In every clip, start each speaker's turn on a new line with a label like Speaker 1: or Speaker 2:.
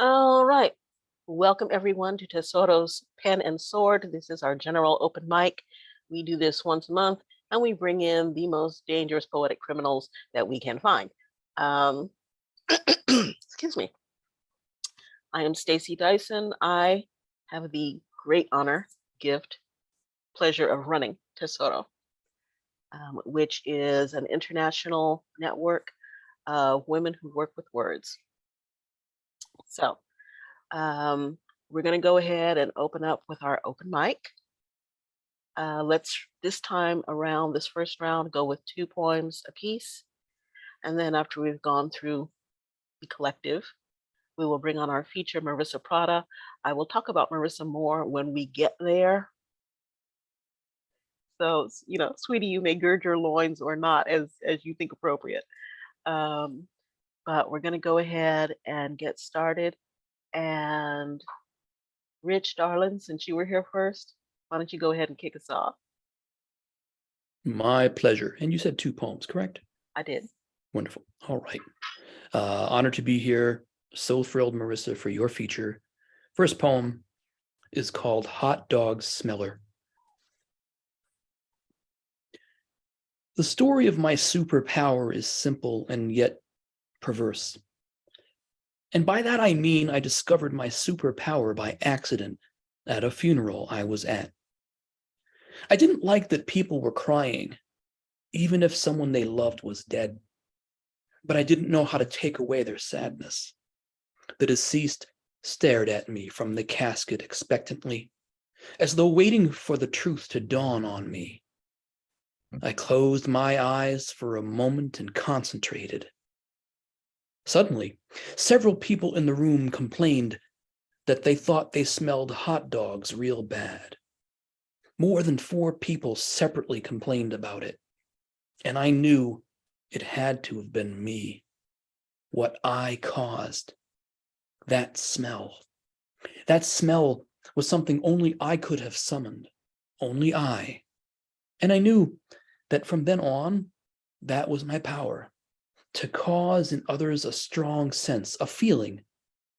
Speaker 1: All right. Welcome everyone to Tesoro's Pen and Sword. This is our general open mic. We do this once a month and we bring in the most dangerous poetic criminals that we can find. Um, excuse me. I am Stacy Dyson. I have the great honor, gift, pleasure of running Tesoro, which is an international network of women who work with words. So we're going to go ahead and open up with our open mic. Let's, this time around, this first round, go with 2 poems apiece. And then after we've gone through the collective, we will bring on our feature, Marissa Prada. I will talk about Marissa more when we get there. So, sweetie, you may gird your loins or not as you think appropriate. But we're going to go ahead and get started. And Rich, darling, since you were here first, why don't you go ahead and kick us off?
Speaker 2: My pleasure. And you said 2 poems, correct?
Speaker 1: I did.
Speaker 2: Wonderful. All right. Honored to be here. So thrilled, Marissa, for your feature. First poem is called Hot Dog Smeller. The story of my superpower is simple and yet perverse. And by that I mean I discovered my superpower by accident at a funeral I was at. I didn't like that people were crying, even if someone they loved was dead. But I didn't know how to take away their sadness. The deceased stared at me from the casket expectantly, as though waiting for the truth to dawn on me. I closed my eyes for a moment and concentrated. Suddenly, several people in the room complained that they thought they smelled hot dogs real bad. More than 4 people separately complained about it, and I knew it had to have been me. What I caused. That smell. That smell was something only I could have summoned. Only I. And I knew that from then on, that was my power. To cause in others a strong sense, a feeling,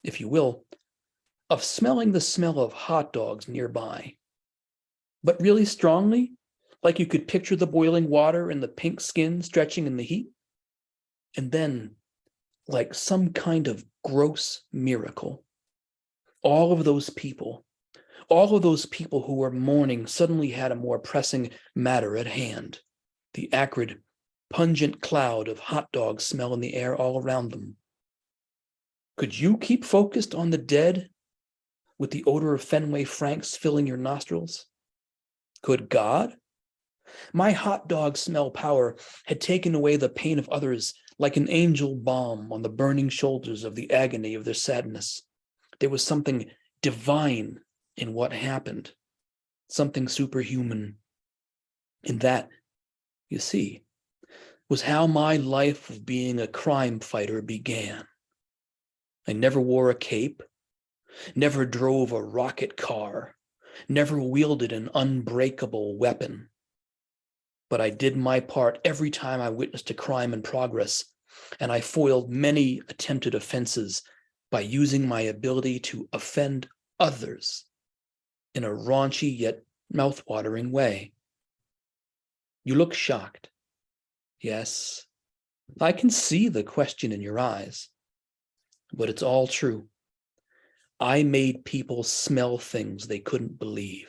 Speaker 2: if you will, of smelling the smell of hot dogs nearby. But really strongly, like you could picture the boiling water and the pink skin stretching in the heat. And then, like some kind of gross miracle, all of those people who were mourning suddenly had a more pressing matter at hand. The acrid, pungent cloud of hot dog smell in the air all around them. Could you keep focused on the dead with the odor of Fenway Franks filling your nostrils? Could God? My hot dog smell power had taken away the pain of others like an angel balm on the burning shoulders of the agony of their sadness. There was something divine in what happened, something superhuman. And that, you see, was how my life of being a crime fighter began. I never wore a cape, never drove a rocket car, never wielded an unbreakable weapon. But I did my part every time I witnessed a crime in progress, and I foiled many attempted offenses by using my ability to offend others in a raunchy yet mouth-watering way. You look shocked. Yes, I can see the question in your eyes, but it's all true. I made people smell things they couldn't believe.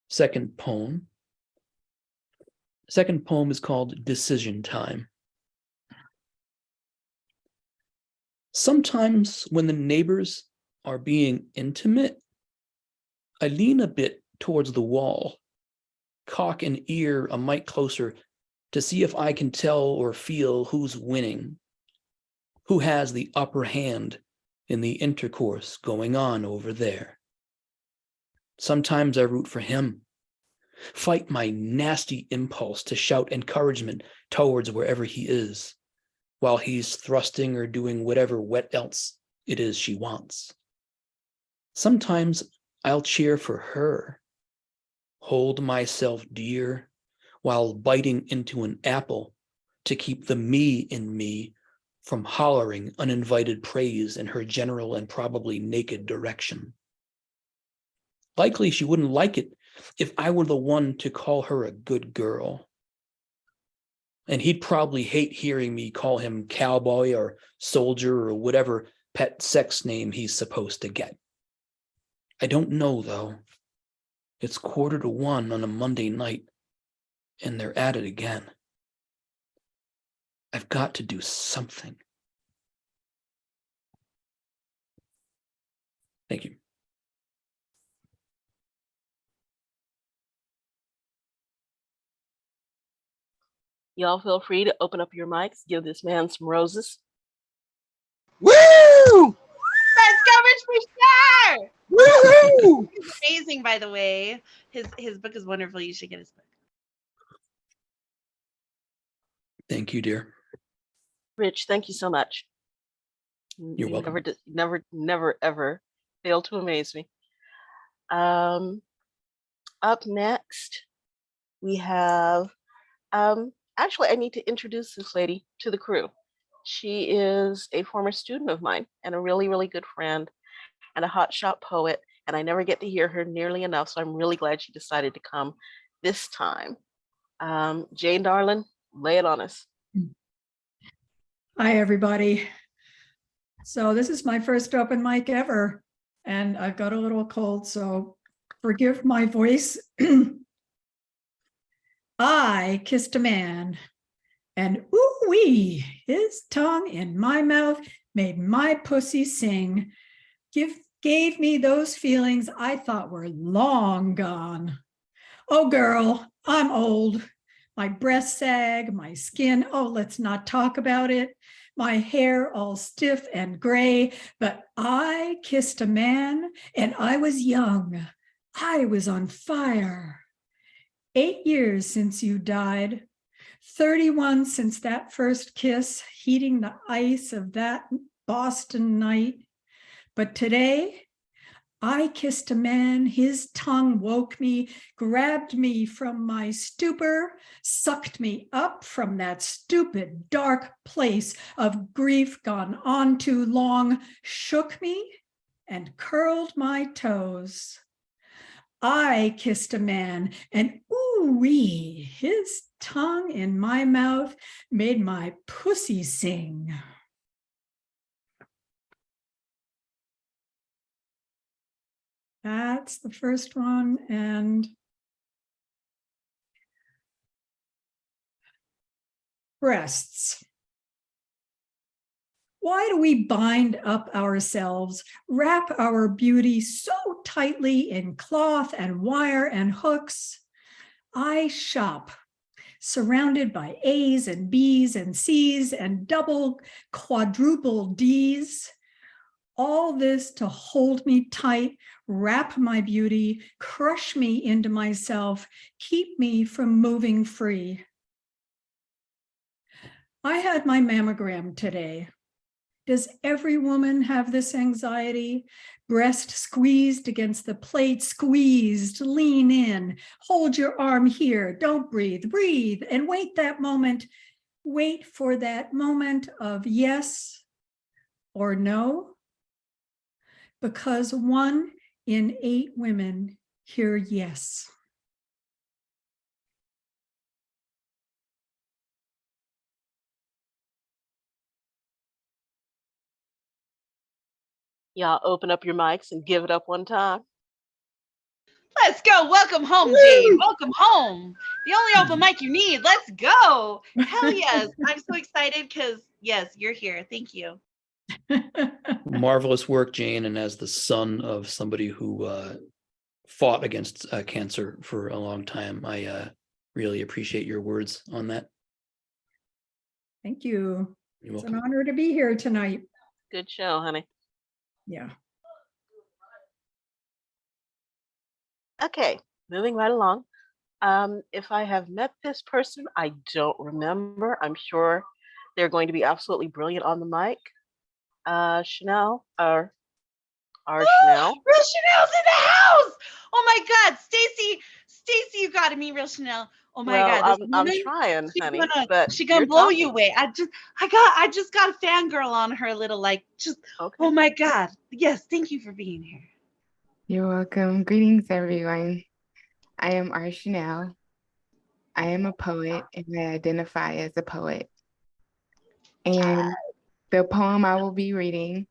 Speaker 2: Second poem is called Decision Time. Sometimes when the neighbors are being intimate, I lean a bit towards the wall, cock an ear a mite closer to see if I can tell or feel who's winning, who has the upper hand in the intercourse going on over there. Sometimes I root for him, fight my nasty impulse to shout encouragement towards wherever he is, while he's thrusting or doing whatever wet else it is she wants. Sometimes I'll cheer for her, hold myself dear while biting into an apple to keep the me in me from hollering uninvited praise in her general and probably naked direction. Likely she wouldn't like it if I were the one to call her a good girl. And he'd probably hate hearing me call him cowboy or soldier or whatever pet sex name he's supposed to get. I don't know, though. It's 1:45 on a Monday night, and they're at it again. I've got to do something. Thank you.
Speaker 1: Y'all feel free to open up your mics, give this man some roses.
Speaker 3: Woo!
Speaker 4: Let's go, Rich Bouchard!
Speaker 3: Woohoo!
Speaker 4: He's amazing, by the way. His book is wonderful. You should get his book.
Speaker 2: Thank you, dear.
Speaker 1: Rich, thank you so much.
Speaker 2: You're welcome.
Speaker 1: Never, ever fail to amaze me. Up next, we have, actually, I need to introduce this lady to the crew. She is a former student of mine and a really, really good friend and a hotshot poet, and I never get to hear her nearly enough, so I'm really glad she decided to come this time. Jane Darlin, lay it on us.
Speaker 5: Hi, everybody. So this is my first open mic ever, and I've got a little cold, so forgive my voice. I kissed a man, and ooh-wee, his tongue in my mouth made my pussy sing, gave me those feelings I thought were long gone. Oh, girl, I'm old. My breasts sag, my skin, oh, let's not talk about it. My hair all stiff and gray, but I kissed a man and I was young. I was on fire. 8 years since you died. 31 since that first kiss, heating the ice of that Boston night. But today, I kissed a man, his tongue woke me, grabbed me from my stupor, sucked me up from that stupid, dark place of grief gone on too long, shook me and curled my toes. I kissed a man, and ooh-wee, his tongue in my mouth made my pussy sing. That's the first one. And breasts. Why do we bind up ourselves, wrap our beauty so tightly in cloth and wire and hooks? I shop, surrounded by A's and B's and C's and double, quadruple D's. All this to hold me tight, wrap my beauty, crush me into myself, keep me from moving free. I had my mammogram today. Does every woman have this anxiety? Breast squeezed against the plate, squeezed, lean in, hold your arm here, don't breathe, breathe, and wait that moment. Wait for that moment of yes or no. Because 1 in 8 women hear yes.
Speaker 1: Y'all open up your mics and give it up one time.
Speaker 4: Let's go. Welcome home, Jane. Welcome home. The only open mic you need. Let's go. Hell yes. I'm so excited because, yes, you're here. Thank you.
Speaker 2: Marvelous work, Jane. And as the son of somebody who fought against cancer for a long time, I really appreciate your words on that.
Speaker 5: Thank you.
Speaker 2: You're
Speaker 5: It's
Speaker 2: welcome.
Speaker 5: an honor to be here tonight.
Speaker 1: Good show, honey.
Speaker 5: Yeah.
Speaker 1: Okay, moving right along. If I have met this person, I don't remember. I'm sure they're going to be absolutely brilliant on the mic. Chanel, or our Chanel.
Speaker 4: Real Chanel's in the house. Oh my God, Stacy Stacy, you got to meet real Chanel. Oh my
Speaker 1: Well,
Speaker 4: God, this
Speaker 1: I'm
Speaker 4: woman,
Speaker 1: trying, honey, but
Speaker 4: she
Speaker 1: you're
Speaker 4: gonna blow you
Speaker 1: talking.
Speaker 4: away. I just got a fangirl on her a little, like, just,
Speaker 1: Okay.
Speaker 4: oh my God. Yes, thank you for being here.
Speaker 6: You're welcome. Greetings, everyone. I am Chanel. I am a poet and I identify as a poet. And the poem I will be reading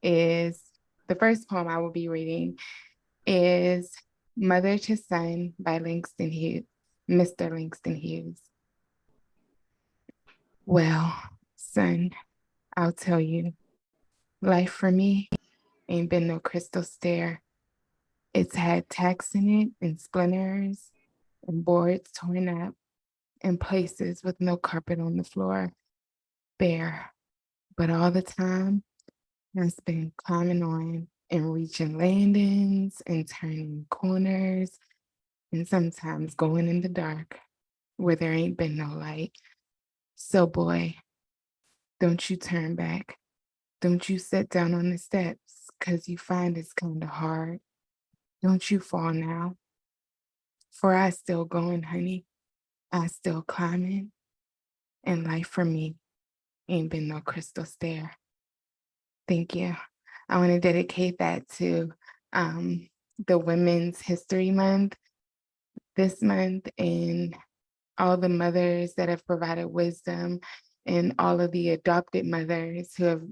Speaker 6: is the first poem I will be reading is Mother to Son by Langston Hughes, Mr. Langston Hughes. Well, son, I'll tell you, life for me ain't been no crystal stair. It's had tacks in it and splinters and boards torn up and places with no carpet on the floor, bare. But all the time, I've been climbing on and reaching landings and turning corners and sometimes going in the dark where there ain't been no light. So boy, don't you turn back. Don't you sit down on the steps because you find it's kind of hard. Don't you fall now. For I still going, honey. I still climbing. And life for me ain't been no crystal stair. Thank you. I want to dedicate that to the Women's History Month this month and all the mothers that have provided wisdom and all of the adopted mothers who have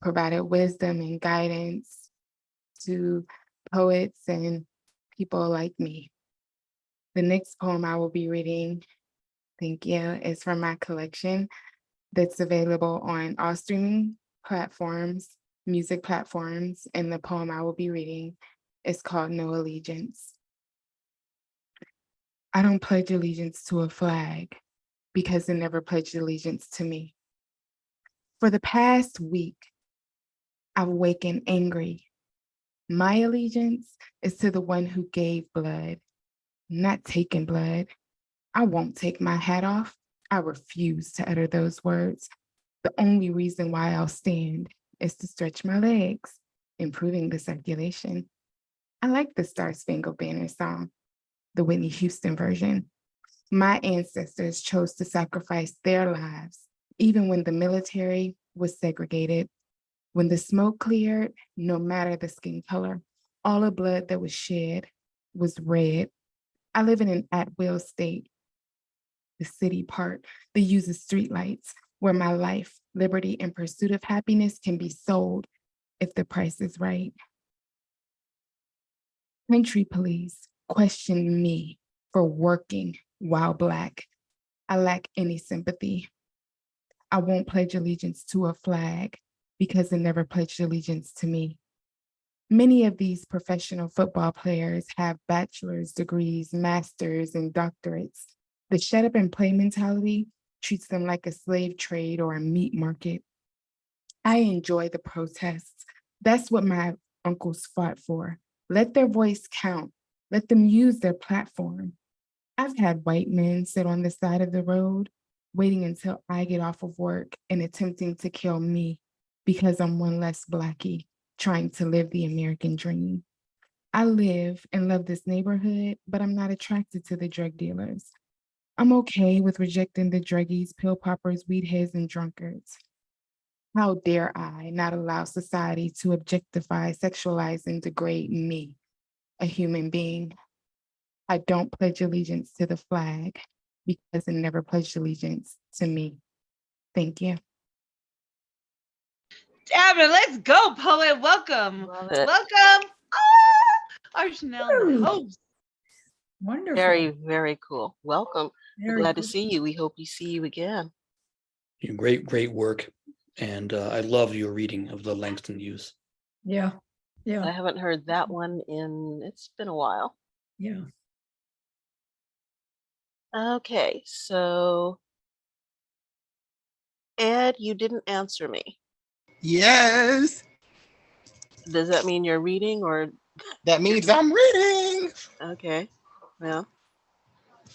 Speaker 6: provided wisdom and guidance to poets and people like me. The next poem I will be reading, thank you, is from my collection that's available on all streaming platforms, music platforms, and the poem I will be reading is called No Allegiance. I don't pledge allegiance to a flag because it never pledged allegiance to me. For the past week, I've awakened angry. My allegiance is to the one who gave blood, not taking blood. I won't take my hat off. I refuse to utter those words. The only reason why I'll stand is to stretch my legs, improving the circulation. I like the Star Spangled Banner song, the Whitney Houston version. My ancestors chose to sacrifice their lives, even when the military was segregated. When the smoke cleared, no matter the skin color, all the blood that was shed was red. I live in an at-will state, the city part that uses streetlights, where my life, liberty, and pursuit of happiness can be sold if the price is right. Country police question me for working while Black. I lack any sympathy. I won't pledge allegiance to a flag because it never pledged allegiance to me. Many of these professional football players have bachelor's degrees, masters, and doctorates. The shut up and play mentality treats them like a slave trade or a meat market. I enjoy the protests. That's what my uncles fought for. Let their voice count. Let them use their platform. I've had white men sit on the side of the road, waiting until I get off of work and attempting to kill me because I'm one less Blackie trying to live the American dream. I live and love this neighborhood, but I'm not attracted to the drug dealers. I'm okay with rejecting the druggies, pill poppers, weed heads, and drunkards. How dare I not allow society to objectify, sexualize, and degrade me, a human being? I don't pledge allegiance to the flag because it never pledged allegiance to me. Thank you.
Speaker 4: Damn it, let's go, poet. Welcome.
Speaker 1: Love it.
Speaker 4: Welcome. Our Chanel, the
Speaker 5: Woo.
Speaker 4: host.
Speaker 5: Wonderful.
Speaker 1: Very, very cool. Welcome. We're
Speaker 5: Very
Speaker 1: glad
Speaker 5: cool.
Speaker 1: to see you. We hope we see you again.
Speaker 2: Great work. And I love your reading of the Langston Hughes.
Speaker 5: Yeah.
Speaker 1: I
Speaker 5: Yeah.
Speaker 1: haven't heard that one it's been a while.
Speaker 5: Yeah.
Speaker 1: Okay, so Ed, you didn't answer me.
Speaker 3: Yes,
Speaker 1: Does that mean you're reading or
Speaker 3: that means I'm reading.
Speaker 1: okay? Well,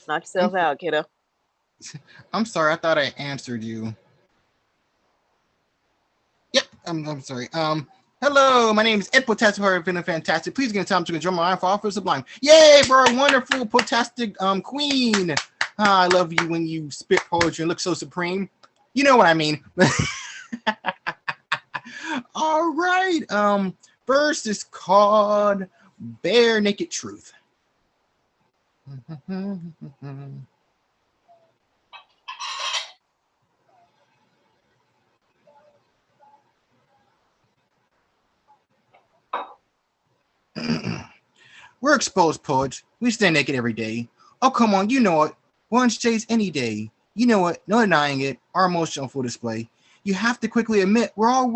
Speaker 1: knock yourself out, kiddo.
Speaker 3: I'm sorry. I thought I answered you. Yep. I'm sorry. Hello, my name is Ed Potastic, Horror Feeling Fantastic. Please give me time to enjoy my line for Officer Sublime. Yay for our wonderful Potastic queen. I love you when you spit poetry and look so supreme. You know what I mean. All right. First is called Bare Naked Truth. We're exposed poets. We stand naked every day. Oh, come on, you know it. One shades any day. You know it, no denying it. Our emotion on full display. You have to quickly admit we all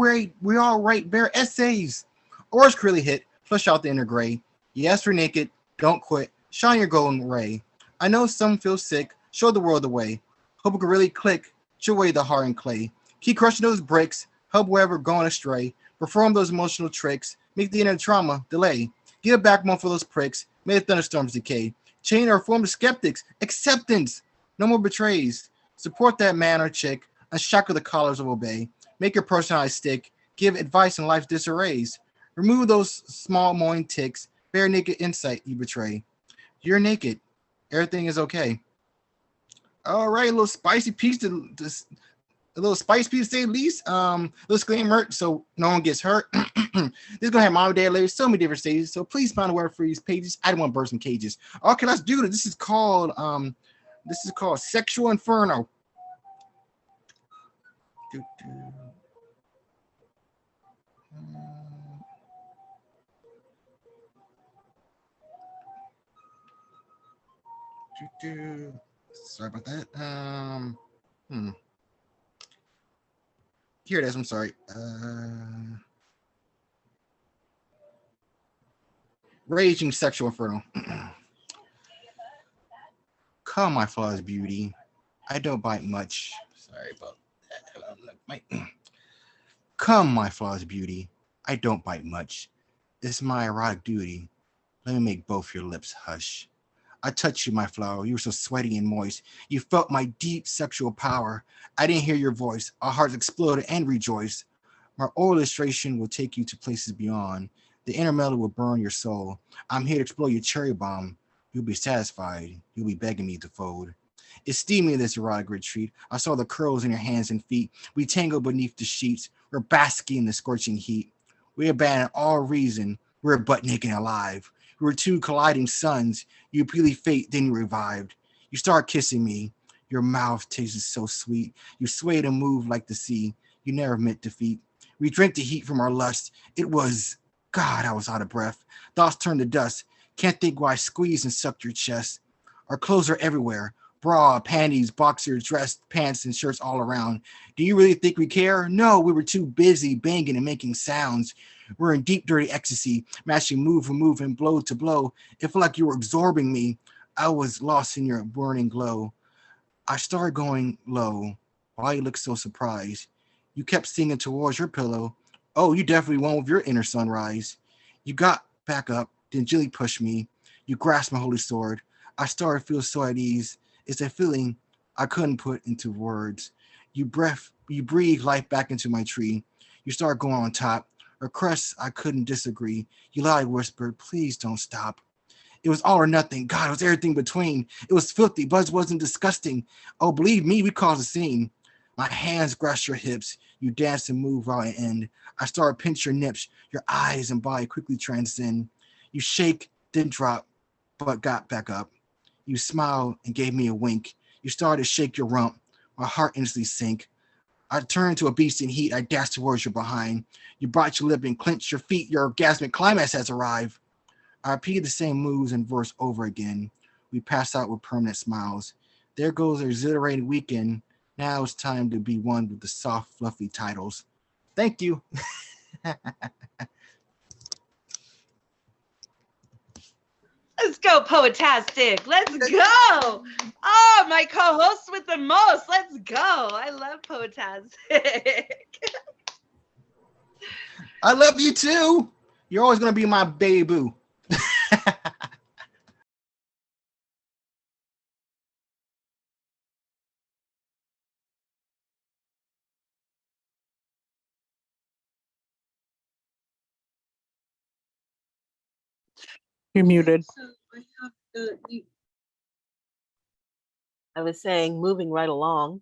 Speaker 3: write bare essays. Ours clearly hit, flush out the inner gray. Yes, we're naked. Don't quit. Shine your golden ray. I know some feel sick. Show the world the way. Hope it can really click. Chill away the heart and clay. Keep crushing those bricks. Help wherever going astray. Perform those emotional tricks. Make the inner trauma delay. Give a backbone for those pricks. May the thunderstorms decay. Chain or form of skeptics. Acceptance. No more betrays. Support that man or chick. Unshackle the collars of obey. Make your personality stick. Give advice in life's disarrays. Remove those small morning ticks. Bare naked insight you betray. You're naked. Everything is okay. All right, a little spicy piece to this. A little spice piece to say the least. Disclaimer, so no one gets hurt. This is gonna have mom, dad, later, so many different stages. So please find a word for these pages. I don't want to burst some cages. Okay, let's do it. This is called Sexual Inferno. Sorry about that. Here it is. I'm sorry. Raging Sexual Inferno. Come, my flawless beauty. I don't bite much. Sorry about that. Come, my flawless beauty. I don't bite much. It's my erotic duty. Let me make both your lips hush. I touched you, my flower. You were so sweaty and moist. You felt my deep sexual power. I didn't hear your voice. Our hearts exploded and rejoiced. My oral illustration will take you to places beyond. The inner melody will burn your soul. I'm here to explode your cherry bomb. You'll be satisfied. You'll be begging me to fold. It's steamy in this erotic retreat. I saw the curls in your hands and feet. We tangled beneath the sheets. We're basking in the scorching heat. We abandoned all reason. We're butt naked and alive. We were two colliding suns. You appealing fate, then you revived. You start kissing me. Your mouth tasted so sweet. You swayed and moved like the sea. You never meant defeat. We drank the heat from our lust. It was, God, I was out of breath. Thoughts turned to dust. Can't think why I squeezed and sucked your chest. Our clothes are everywhere. Bra, panties, boxers, dress, pants, and shirts all around. Do you really think we care? No, we were too busy banging and making sounds. We're in deep, dirty ecstasy, matching move for move and blow to blow. It felt like you were absorbing me. I was lost in your burning glow. I started going low. Why you look so surprised? You kept singing towards your pillow. Oh, you definitely won with your inner sunrise. You got back up, then gently pushed me. You grasped my holy sword. I started to feel so at ease. It's a feeling I couldn't put into words. You breathed life back into my tree. You started going on top. A crest I couldn't disagree. You loudly whispered, please don't stop. It was all or nothing. God, it was everything between. It was filthy. Buzz wasn't disgusting. Oh, believe me, we caused a scene. My hands grasped your hips. You danced and moved while I end. I started to pinch your nips. Your eyes and body quickly transcend. You shake, then drop, but got back up. You smiled and gave me a wink. You started to shake your rump. My heart instantly sank. I turned to a beast in heat. I dashed towards your behind. You brought your lip and clenched your feet. Your orgasmic climax has arrived. I repeated the same moves and verse over again. We passed out with permanent smiles. There goes our exhilarating weekend. Now it's time to be one with the soft, fluffy titles. Thank you.
Speaker 4: Let's go, Poetastic. Let's go. Oh, my co-host with the most. Let's go. I love Poetastic.
Speaker 3: I love you too. You're always going to be my baby.
Speaker 7: You're muted.
Speaker 1: I was saying, moving right along.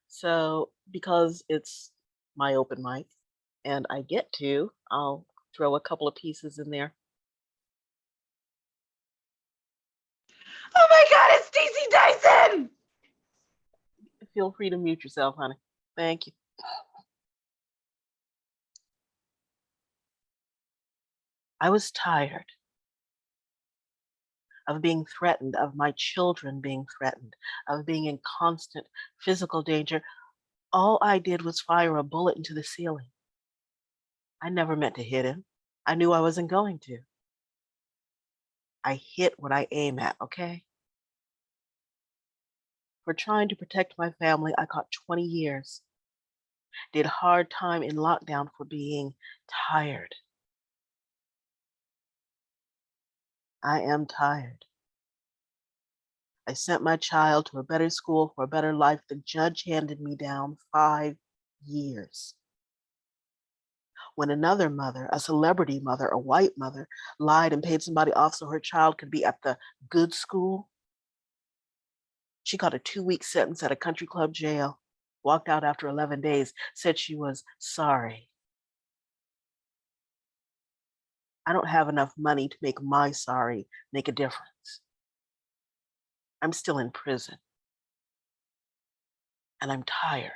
Speaker 1: So because it's my open mic and I get to, I'll throw a couple of pieces in there.
Speaker 4: Oh my God, it's Stacey Dyson!
Speaker 1: Feel free to mute yourself, honey. Thank you. I was tired of being threatened, of my children being threatened, of being in constant physical danger. All I did was fire a bullet into the ceiling. I never meant to hit him. I knew I wasn't going to. I hit what I aim at, okay? For trying to protect my family, I caught 20 years. Did hard time in lockdown for being tired. I am tired. I sent my child to a better school for a better life. The judge handed me down 5 years. When another mother, a celebrity mother, a white mother, lied and paid somebody off so her child could be at the good school, she got a 2-week sentence at a country club jail, walked out after 11 days, said she was sorry. I don't have enough money to make my sorry make a difference. I'm still in prison. And I'm tired.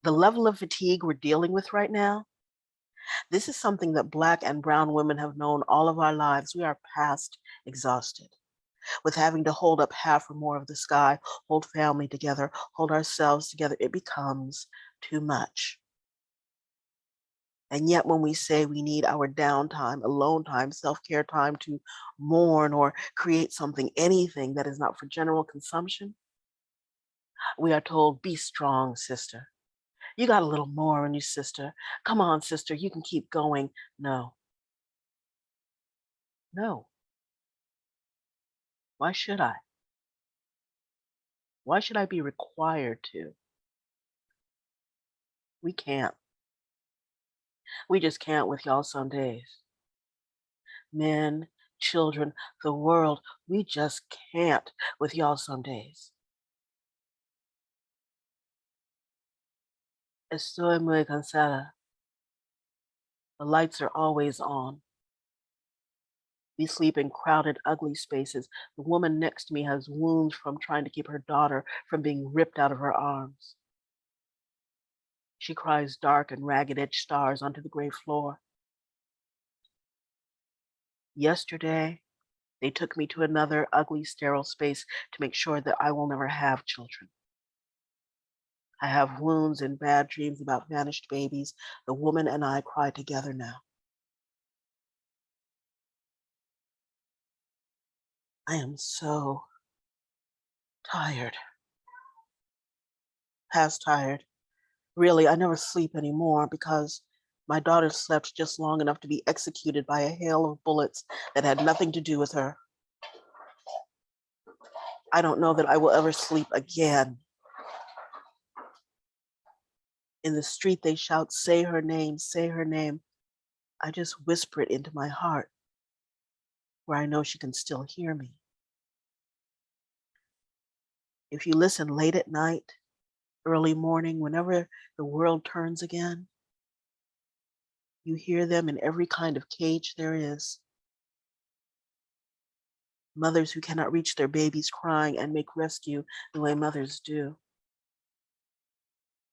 Speaker 1: The level of fatigue we're dealing with right now, this is something that Black and brown women have known all of our lives. We are past exhausted with having to hold up half or more of the sky, hold family together, hold ourselves together. It becomes too much. And yet when we say we need our downtime, alone time, self-care time to mourn or create something, anything that is not for general consumption, we are told, be strong, sister. You got a little more in you, sister. Come on, sister, you can keep going. No. No. Why should I? Why should I be required to? We can't. We just can't with y'all some days. Men, children, the world, we just can't with y'all some days. Estoy muy cansada. The lights are always on. We sleep in crowded, ugly spaces. The woman next to me has wounds from trying to keep her daughter from being ripped out of her arms. She cries dark and ragged-edged stars onto the gray floor. Yesterday, they took me to another ugly, sterile space to make sure that I will never have children. I have wounds and bad dreams about vanished babies. The woman and I cry together now. I am so tired. Past tired. Really, I never sleep anymore because my daughter slept just long enough to be executed by a hail of bullets that had nothing to do with her. I don't know that I will ever sleep again. In the street, they shout, say her name, say her name. I just whisper it into my heart where I know she can still hear me. If you listen late at night, early morning, whenever the world turns again, you hear them in every kind of cage there is. Mothers who cannot reach their babies crying and make rescue the way mothers do.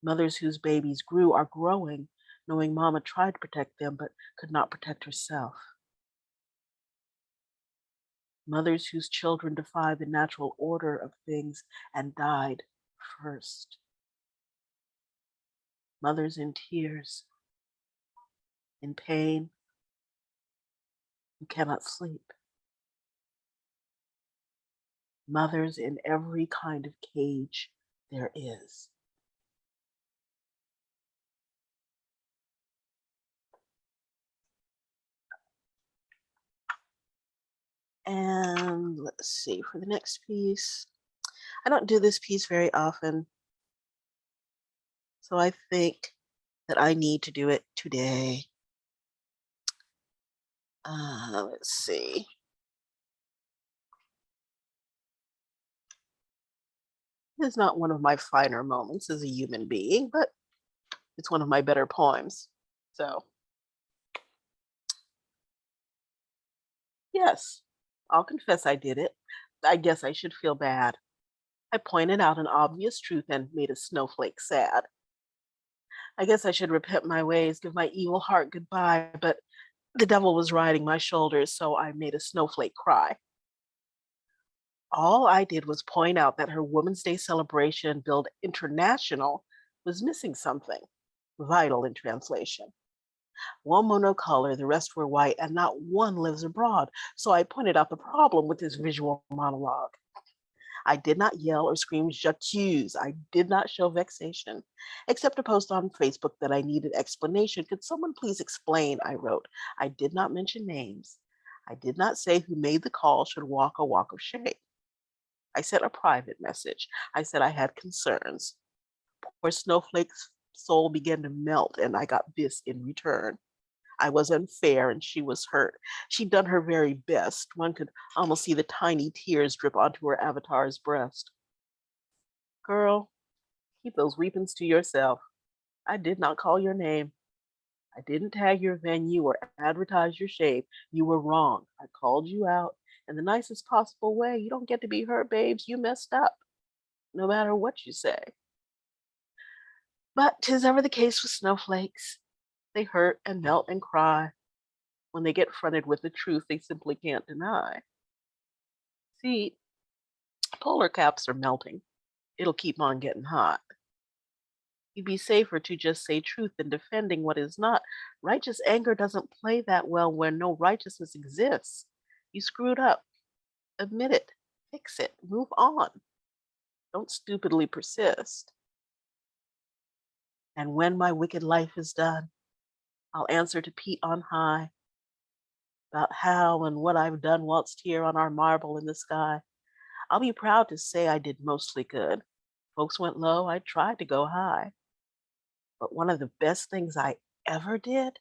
Speaker 1: Mothers whose babies are growing, knowing mama tried to protect them but could not protect herself. Mothers whose children defied the natural order of things and died first. Mothers in tears, in pain, who cannot sleep. Mothers in every kind of cage there is. And let's see, for the next piece, I don't do this piece very often. So I think that I need to do it today. Let's see. It's not one of my finer moments as a human being, but it's one of my better poems. So, yes, I'll confess I did it. I guess I should feel bad. I pointed out an obvious truth and made a snowflake sad. I guess I should repent my ways, give my evil heart goodbye, but the devil was riding my shoulders, so I made a snowflake cry. All I did was point out that her Women's Day celebration, billed international, was missing something vital in translation. One monocolor, the rest were white, and not one lives abroad. So I pointed out the problem with this visual monologue. I did not yell or scream j'accuse. I did not show vexation, except to post on Facebook that I needed explanation. Could someone please explain? I wrote. I did not mention names. I did not say who made the call should walk a walk of shame. I sent a private message. I said I had concerns. Poor Snowflake's soul began to melt, and I got this in return. I was unfair and she was hurt. She'd done her very best. One could almost see the tiny tears drip onto her avatar's breast. Girl, keep those weepings to yourself. I did not call your name. I didn't tag your venue or advertise your shave. You were wrong. I called you out in the nicest possible way. You don't get to be hurt, babes. You messed up, no matter what you say. But 'tis ever the case with snowflakes. They hurt and melt and cry. When they get fronted with the truth they simply can't deny. See, polar caps are melting. It'll keep on getting hot. You'd be safer to just say truth than defending what is not. Righteous anger doesn't play that well where no righteousness exists. You screwed up. Admit it. Fix it. Move on. Don't stupidly persist. And when my wicked life is done, I'll answer to Pete on high about how and what I've done whilst here on our marble in the sky. I'll be proud to say I did mostly good. Folks went low, I tried to go high. But one of the best things I ever did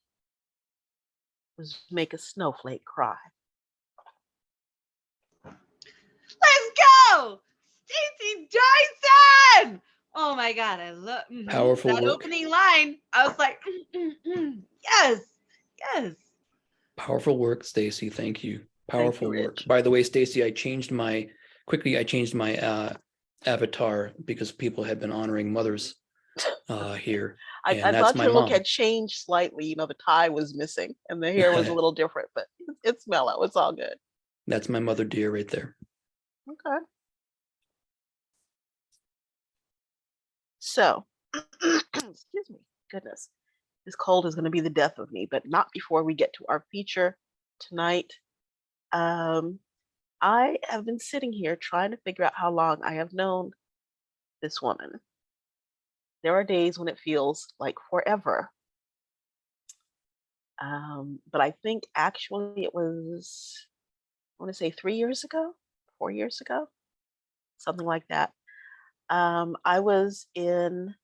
Speaker 1: was make a snowflake cry.
Speaker 4: Let's go! Stacey Dyson! Oh my God, I love
Speaker 2: Powerful
Speaker 4: that
Speaker 2: work.
Speaker 4: opening line. I was like, yes, yes.
Speaker 2: Powerful work, Stacy. Thank you. Powerful work.
Speaker 1: Rich.
Speaker 2: By the way, Stacy, I changed my avatar because people had been honoring mothers here.
Speaker 1: I
Speaker 2: And that's
Speaker 1: thought
Speaker 2: my
Speaker 1: your look
Speaker 2: mom.
Speaker 1: had changed slightly. You know, the tie was missing and the hair was a little different, but it's mellow. It's all good.
Speaker 2: That's my mother dear right there.
Speaker 1: Okay. So, excuse me, goodness, this cold is going to be the death of me, but not before we get to our feature tonight. I have been sitting here trying to figure out how long I have known this woman. There are days when it feels like forever. But I think actually it was, I want to say 3 years ago, 4 years ago, something like that. I was in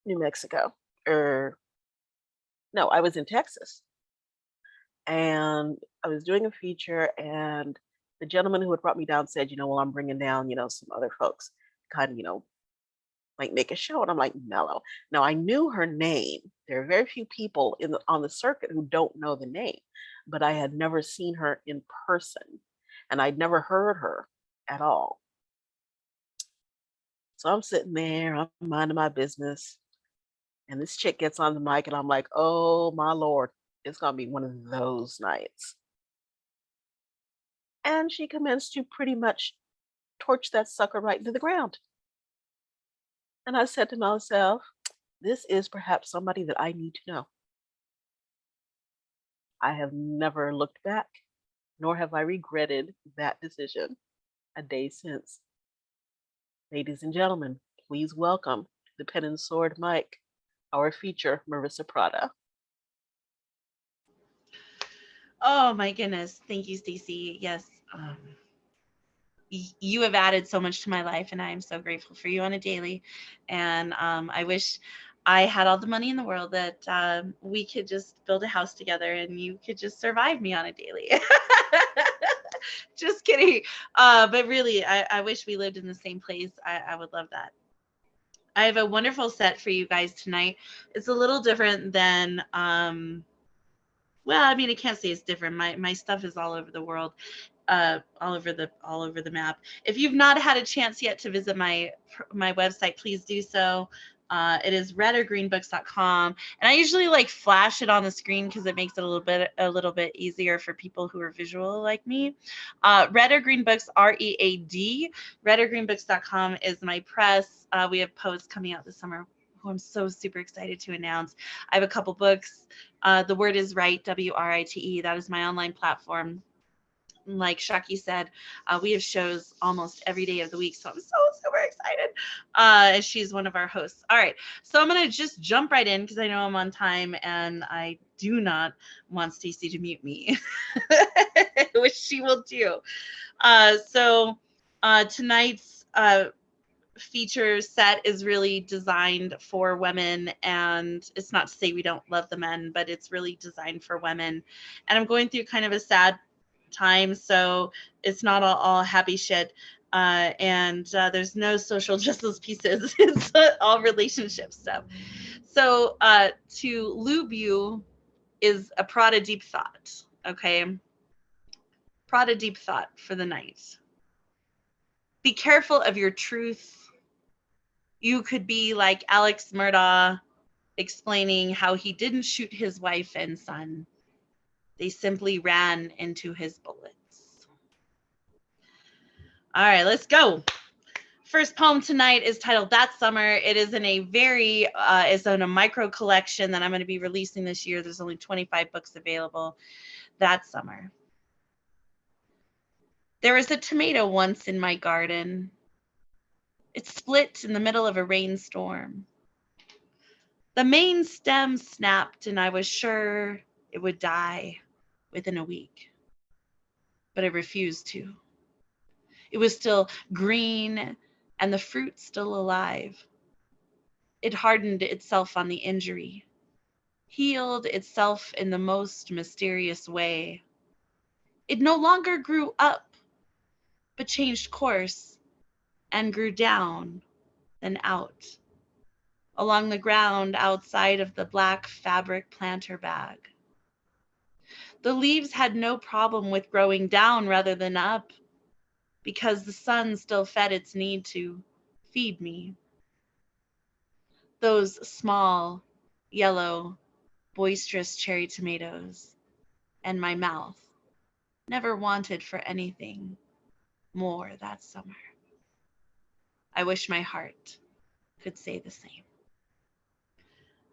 Speaker 1: New Mexico, or no, I was in Texas, and I was doing a feature, and the gentleman who had brought me down said, well, I'm bringing down, some other folks, kind of, like make a show, and I'm like, mellow. Now I knew her name. There are very few people on the circuit who don't know the name, but I had never seen her in person, and I'd never heard her at all. So I'm sitting there, I'm minding my business, and this chick gets on the mic, and I'm like, oh my Lord, it's gonna be one of those nights. And she commenced to pretty much torch that sucker right into the ground. And I said to myself, this is perhaps somebody that I need to know. I have never looked back, nor have I regretted that decision a day since. Ladies and gentlemen, please welcome to the Pen and Sword mic, our feature, Marissa Prada.
Speaker 4: Oh my goodness. Thank you, Stacey. Yes. you have added so much to my life, and I am so grateful for you on a daily. And I wish I had all the money in the world that we could just build a house together and you could just survive me on a daily. Just kidding. But really, I wish we lived in the same place. I would love that. I have a wonderful set for you guys tonight. It's a little different than, well, I mean, I can't say it's different. My stuff is all over the world, all over the map. If you've not had a chance yet to visit my website, please do so. It is redorgreenbooks.com, and I usually like flash it on the screen because it makes it a little bit easier for people who are visual like me. Red or Green Books, READ. Redorgreenbooks.com is my press. We have posts coming out this summer who I'm so super excited to announce. I have a couple books. The Word is Right, WRITE. That is my online platform. Like Shaki said, we have shows almost every day of the week, so I'm so super excited. And she's one of our hosts. All right, so I'm gonna just jump right in because I know I'm on time, and I do not want Stacey to mute me, which she will do. So tonight's feature set is really designed for women, and it's not to say we don't love the men, but it's really designed for women. And I'm going through kind of a sad time, so it's not all happy shit, and there's no social justice pieces. It's all relationship stuff. So to lube you is a Prada deep thought. Okay, Prada deep thought for the night. Be careful of your truth. You could be like Alex Murdaugh explaining how he didn't shoot his wife and son. They simply ran into his bullets. All right, let's go. First poem tonight is titled That Summer. It is in a it's in a micro collection that I'm going to be releasing this year. There's only 25 books available. That Summer. There was a tomato once in my garden. It split in the middle of a rainstorm. The main stem snapped, and I was sure it would die within a week. But it refused to. It was still green and the fruit still alive. It hardened itself on the injury, healed itself in the most mysterious way. It no longer grew up, but changed course and grew down, then out, along the ground outside of the black fabric planter bag. The leaves had no problem with growing down rather than up, because the sun still fed its need to feed me. Those small, yellow, boisterous cherry tomatoes, and my mouth never wanted for anything more that summer. I wish my heart could say the same.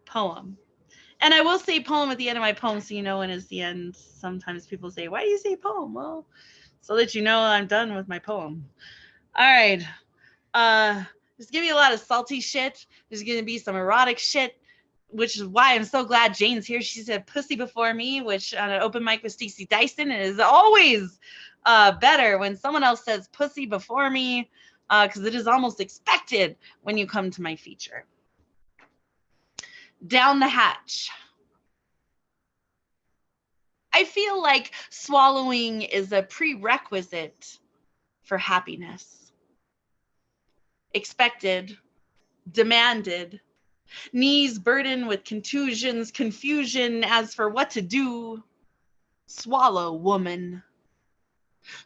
Speaker 4: Poem. And I will say poem at the end of my poem, so you know when it's the end. Sometimes people say, why do you say poem? Well, so that you know I'm done with my poem. All right. There's gonna be a lot of salty shit. There's gonna be some erotic shit, which is why I'm so glad Jane's here. She said pussy before me, which on an open mic with Stacey Dyson is always better when someone else says pussy before me, because it is almost expected when you come to my feature. Down the hatch. I feel like swallowing is a prerequisite for happiness. Expected, demanded, knees burdened with contusions, confusion as for what to do. Swallow, woman.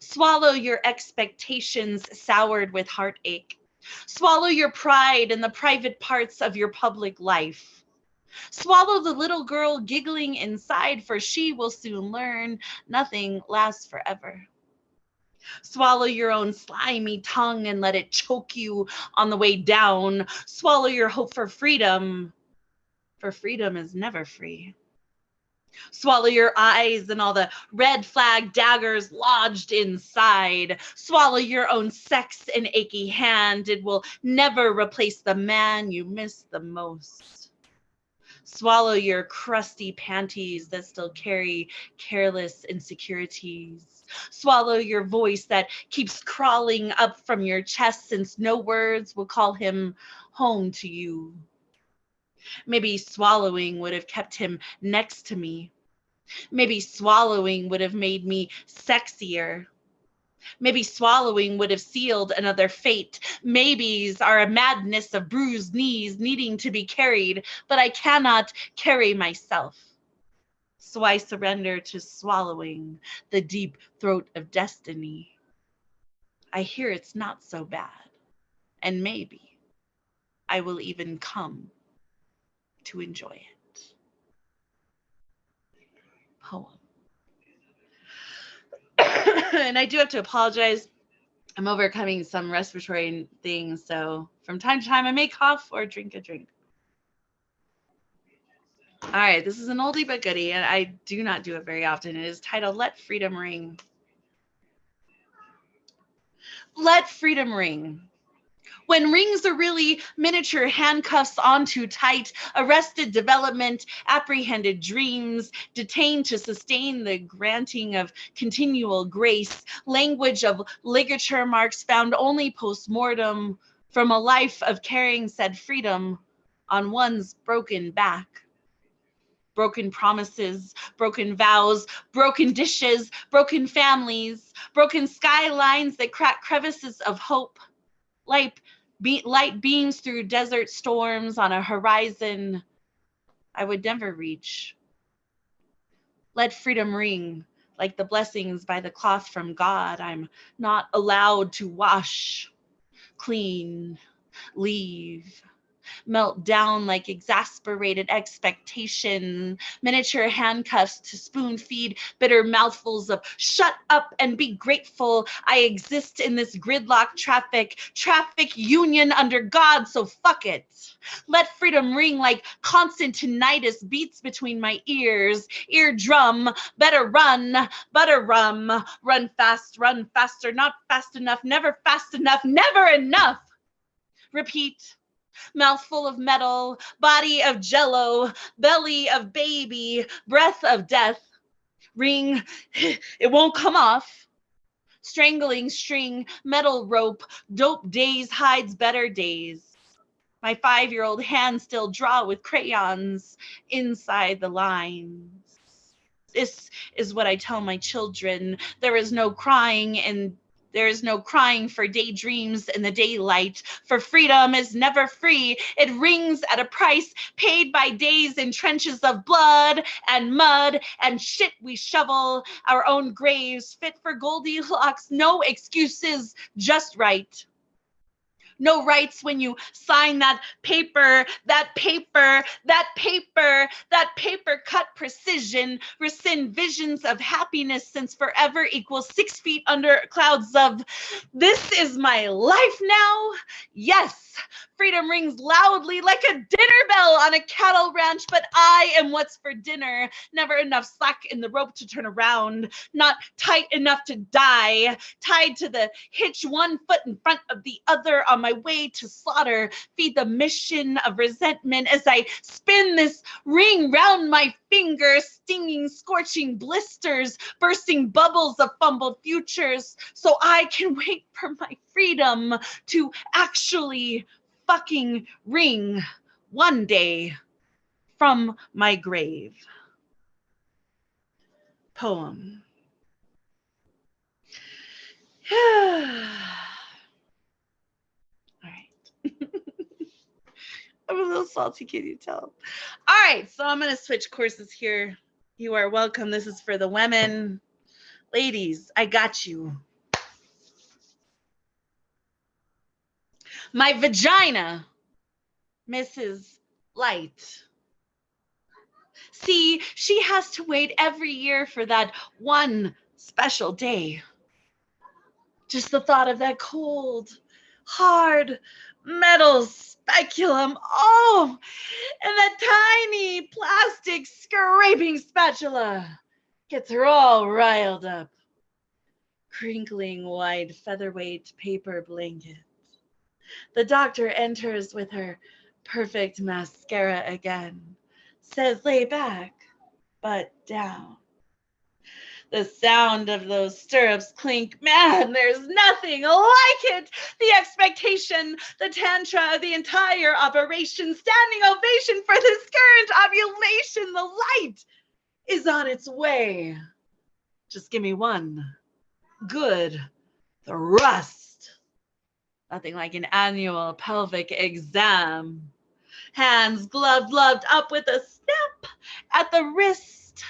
Speaker 4: Swallow your expectations soured with heartache. Swallow your pride in the private parts of your public life. Swallow the little girl giggling inside, for she will soon learn nothing lasts forever. Swallow your own slimy tongue and let it choke you on the way down. Swallow your hope for freedom is never free. Swallow your eyes and all the red flag daggers lodged inside. Swallow your own sex and achy hand. It will never replace the man you miss the most. Swallow your crusty panties that still carry careless insecurities. Swallow your voice that keeps crawling up from your chest, since no words will call him home to you. Maybe swallowing would have kept him next to me. Maybe swallowing would have made me sexier. Maybe swallowing would have sealed another fate. Maybes are a madness of bruised knees needing to be carried, but I cannot carry myself. So I surrender to swallowing the deep throat of destiny. I hear it's not so bad, and maybe I will even come to enjoy it. Poem. And I do have to apologize. I'm overcoming some respiratory things, so from time to time I may cough or drink a drink. All right, this is an oldie but goodie, and I do not do it very often. It is titled Let Freedom Ring. Let freedom ring. When rings are really miniature handcuffs on too tight, arrested development, apprehended dreams, detained to sustain the granting of continual grace, language of ligature marks found only post-mortem from a life of carrying said freedom on one's broken back. Broken promises, broken vows, broken dishes, broken families, broken skylines that crack crevices of hope. Light beams through desert storms on a horizon I would never reach. Let freedom ring like the blessings by the cloth from God I'm not allowed to wash, clean, leave. Melt down like exasperated expectation, miniature handcuffs to spoon feed bitter mouthfuls of shut up and be grateful I exist in this gridlock traffic union under God, so fuck it. Let freedom ring like constant tinnitus beats between my ears, eardrum, better run, butter rum, run faster, not fast enough, never enough. Repeat. Mouthful of metal, body of jello, belly of baby, breath of death. Ring, it won't come off. Strangling string, metal rope, dope days hides better days. My 5-year-old hands still draw with crayons inside the lines. This is what I tell my children. There is no crying for daydreams in the daylight, for freedom is never free. It rings at a price paid by days in trenches of blood and mud and shit we shovel, our own graves fit for Goldilocks, no excuses, just right. No rights when you sign that paper cut precision, rescind visions of happiness since forever equals 6 feet under clouds of this is my life now. Yes, freedom rings loudly like a dinner bell on a cattle ranch, but I am what's for dinner. Never enough slack in the rope to turn around, not tight enough to die, tied to the hitch, one foot in front of the other on my way to slaughter. Feed the mission of resentment as I spin this ring round my finger, stinging, scorching blisters, bursting bubbles of fumbled futures, so I can wait for my freedom to actually fucking ring one day from my grave. Poem. All right. I'm a little salty, can you tell? All right, so I'm going to switch courses here. You are welcome. This is for the women. Ladies, I got you. My vagina misses light. See, she has to wait every year for that one special day. Just the thought of that cold, hard metal speculum. Oh, and that tiny plastic scraping spatula gets her all riled up. Crinkling white featherweight paper blanket. The doctor enters with her perfect mascara again. Says lay back, but down. The sound of those stirrups clink, man, there's nothing like it. The expectation, the tantra, the entire operation, standing ovation for this current ovulation. The light is on its way. Just give me one good thrust. Nothing like an annual pelvic exam. Hands gloved up with a snap at the wrist.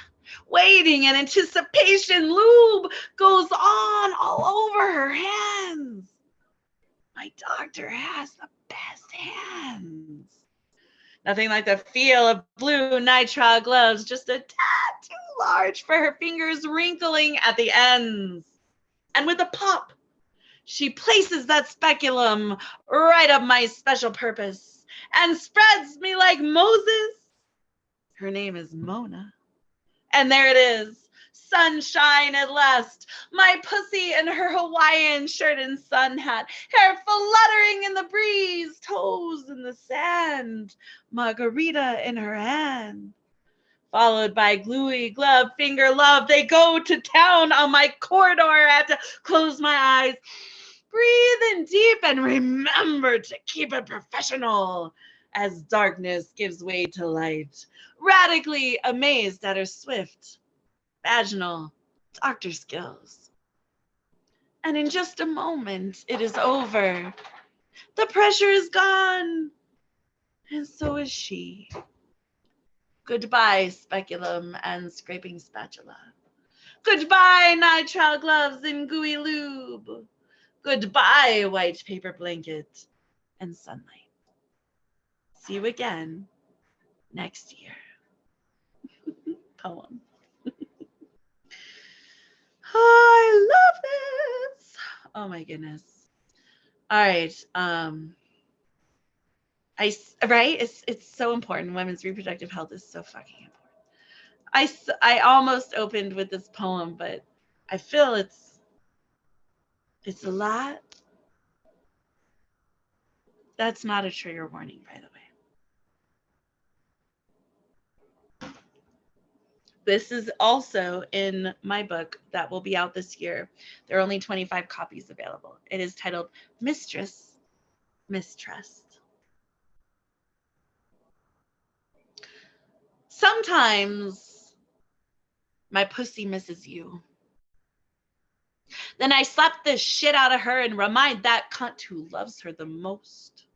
Speaker 4: Waiting in anticipation, lube goes on all over her hands. My doctor has the best hands. Nothing like the feel of blue nitrile gloves, just a tad too large for her fingers wrinkling at the ends. And with a pop, she places that speculum right up my special purpose and spreads me like Moses. Her name is Mona. And there it is, sunshine at last. My pussy in her Hawaiian shirt and sun hat, hair fluttering in the breeze, toes in the sand, margarita in her hand. Followed by gluey glove, finger love. They go to town on my corridor. I have to close my eyes, breathe in deep, and remember to keep it professional as darkness gives way to light. Radically amazed at her swift, vaginal doctor skills. And in just a moment, it is over. The pressure is gone, and so is she. Goodbye, speculum and scraping spatula. Goodbye, nitrile gloves and gooey lube. Goodbye, white paper blanket and sunlight. See you again next year. Poem. Oh, I love this. Oh my goodness. All right. Right? It's so important. Women's reproductive health is so fucking important. I almost opened with this poem, but I feel it's a lot. That's not a trigger warning, by the way. This is also in my book that will be out this year. There are only 25 copies available. It is titled Mistress, Mistrust. Sometimes my pussy misses you. Then I slap the shit out of her and remind that cunt who loves her the most.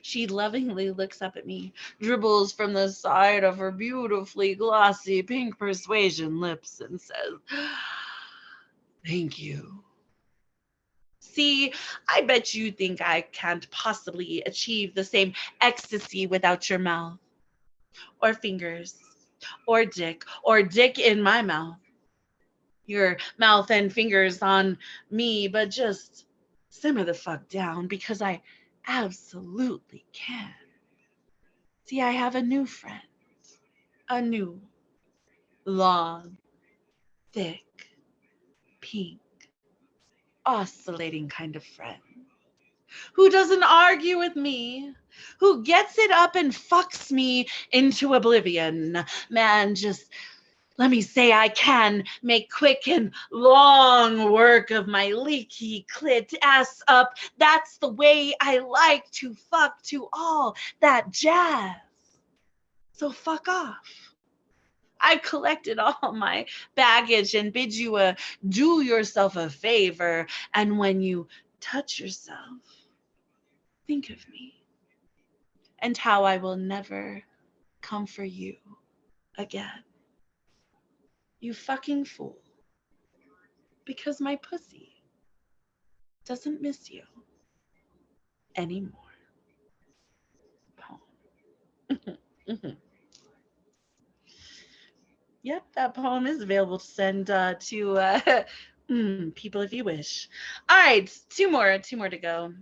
Speaker 4: She lovingly looks up at me, dribbles from the side of her beautifully glossy pink persuasion lips and says, "Thank you." See, I bet you think I can't possibly achieve the same ecstasy without your mouth, or fingers, or dick in my mouth. Your mouth and fingers on me, but just simmer the fuck down because I absolutely can. See, I have a new friend, a new, long, thick, pink, oscillating kind of friend who doesn't argue with me, who gets it up and fucks me into oblivion. Man, just let me say I can make quick and long work of my leaky clit ass up. That's the way I like to fuck to all that jazz. So fuck off. I've collected all my baggage and bid you do yourself a favor. And when you touch yourself, think of me and how I will never come for you again. You fucking fool. Because my pussy doesn't miss you anymore. Poem. Yep, that poem is available to send to people if you wish. All right, two more to go.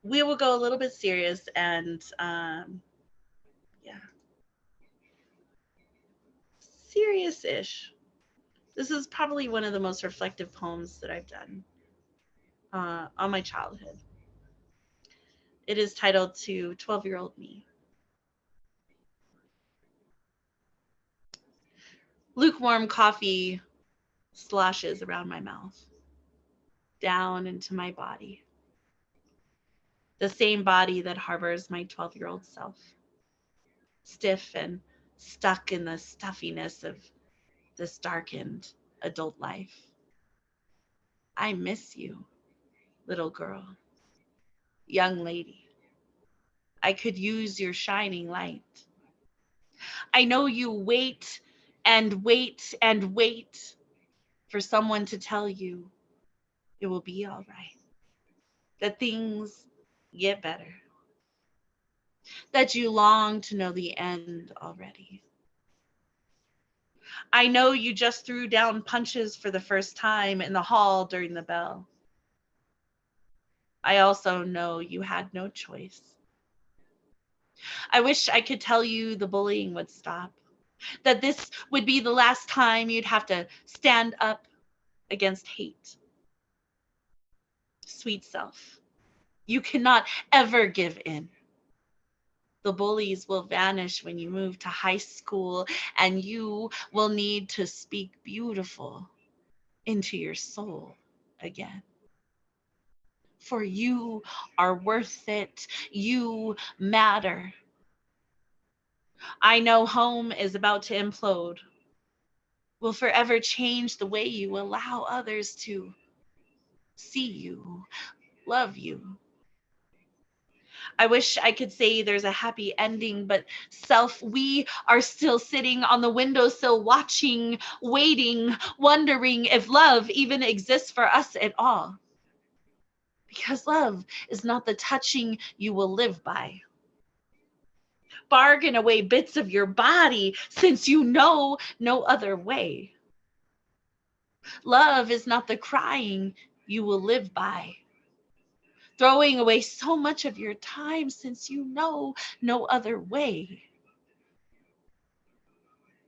Speaker 4: We will go a little bit serious and yeah, serious-ish. This is probably one of the most reflective poems that I've done on my childhood. It is titled To 12-Year-Old Me. Lukewarm coffee sloshes around my mouth, down into my body. The same body that harbors my 12-year-old self, stiff and stuck in the stuffiness of this darkened adult life. I miss you, little girl, young lady. I could use your shining light. I know you wait and wait and wait for someone to tell you it will be all right, that things get better, that you long to know the end already. I know you just threw down punches for the first time in the hall during the bell. I also know you had no choice. I wish I could tell you the bullying would stop, that this would be the last time you'd have to stand up against hate. Sweet self, you cannot ever give in. The bullies will vanish when you move to high school, and you will need to speak beautiful into your soul again. For you are worth it. You matter. I know home is about to implode, will forever change the way you allow others to see you, love you. I wish I could say there's a happy ending, but self, we are still sitting on the windowsill watching, waiting, wondering if love even exists for us at all. Because love is not the touching you will live by. Bargain away bits of your body since you know no other way. Love is not the crying you will live by. Throwing away so much of your time since you know no other way.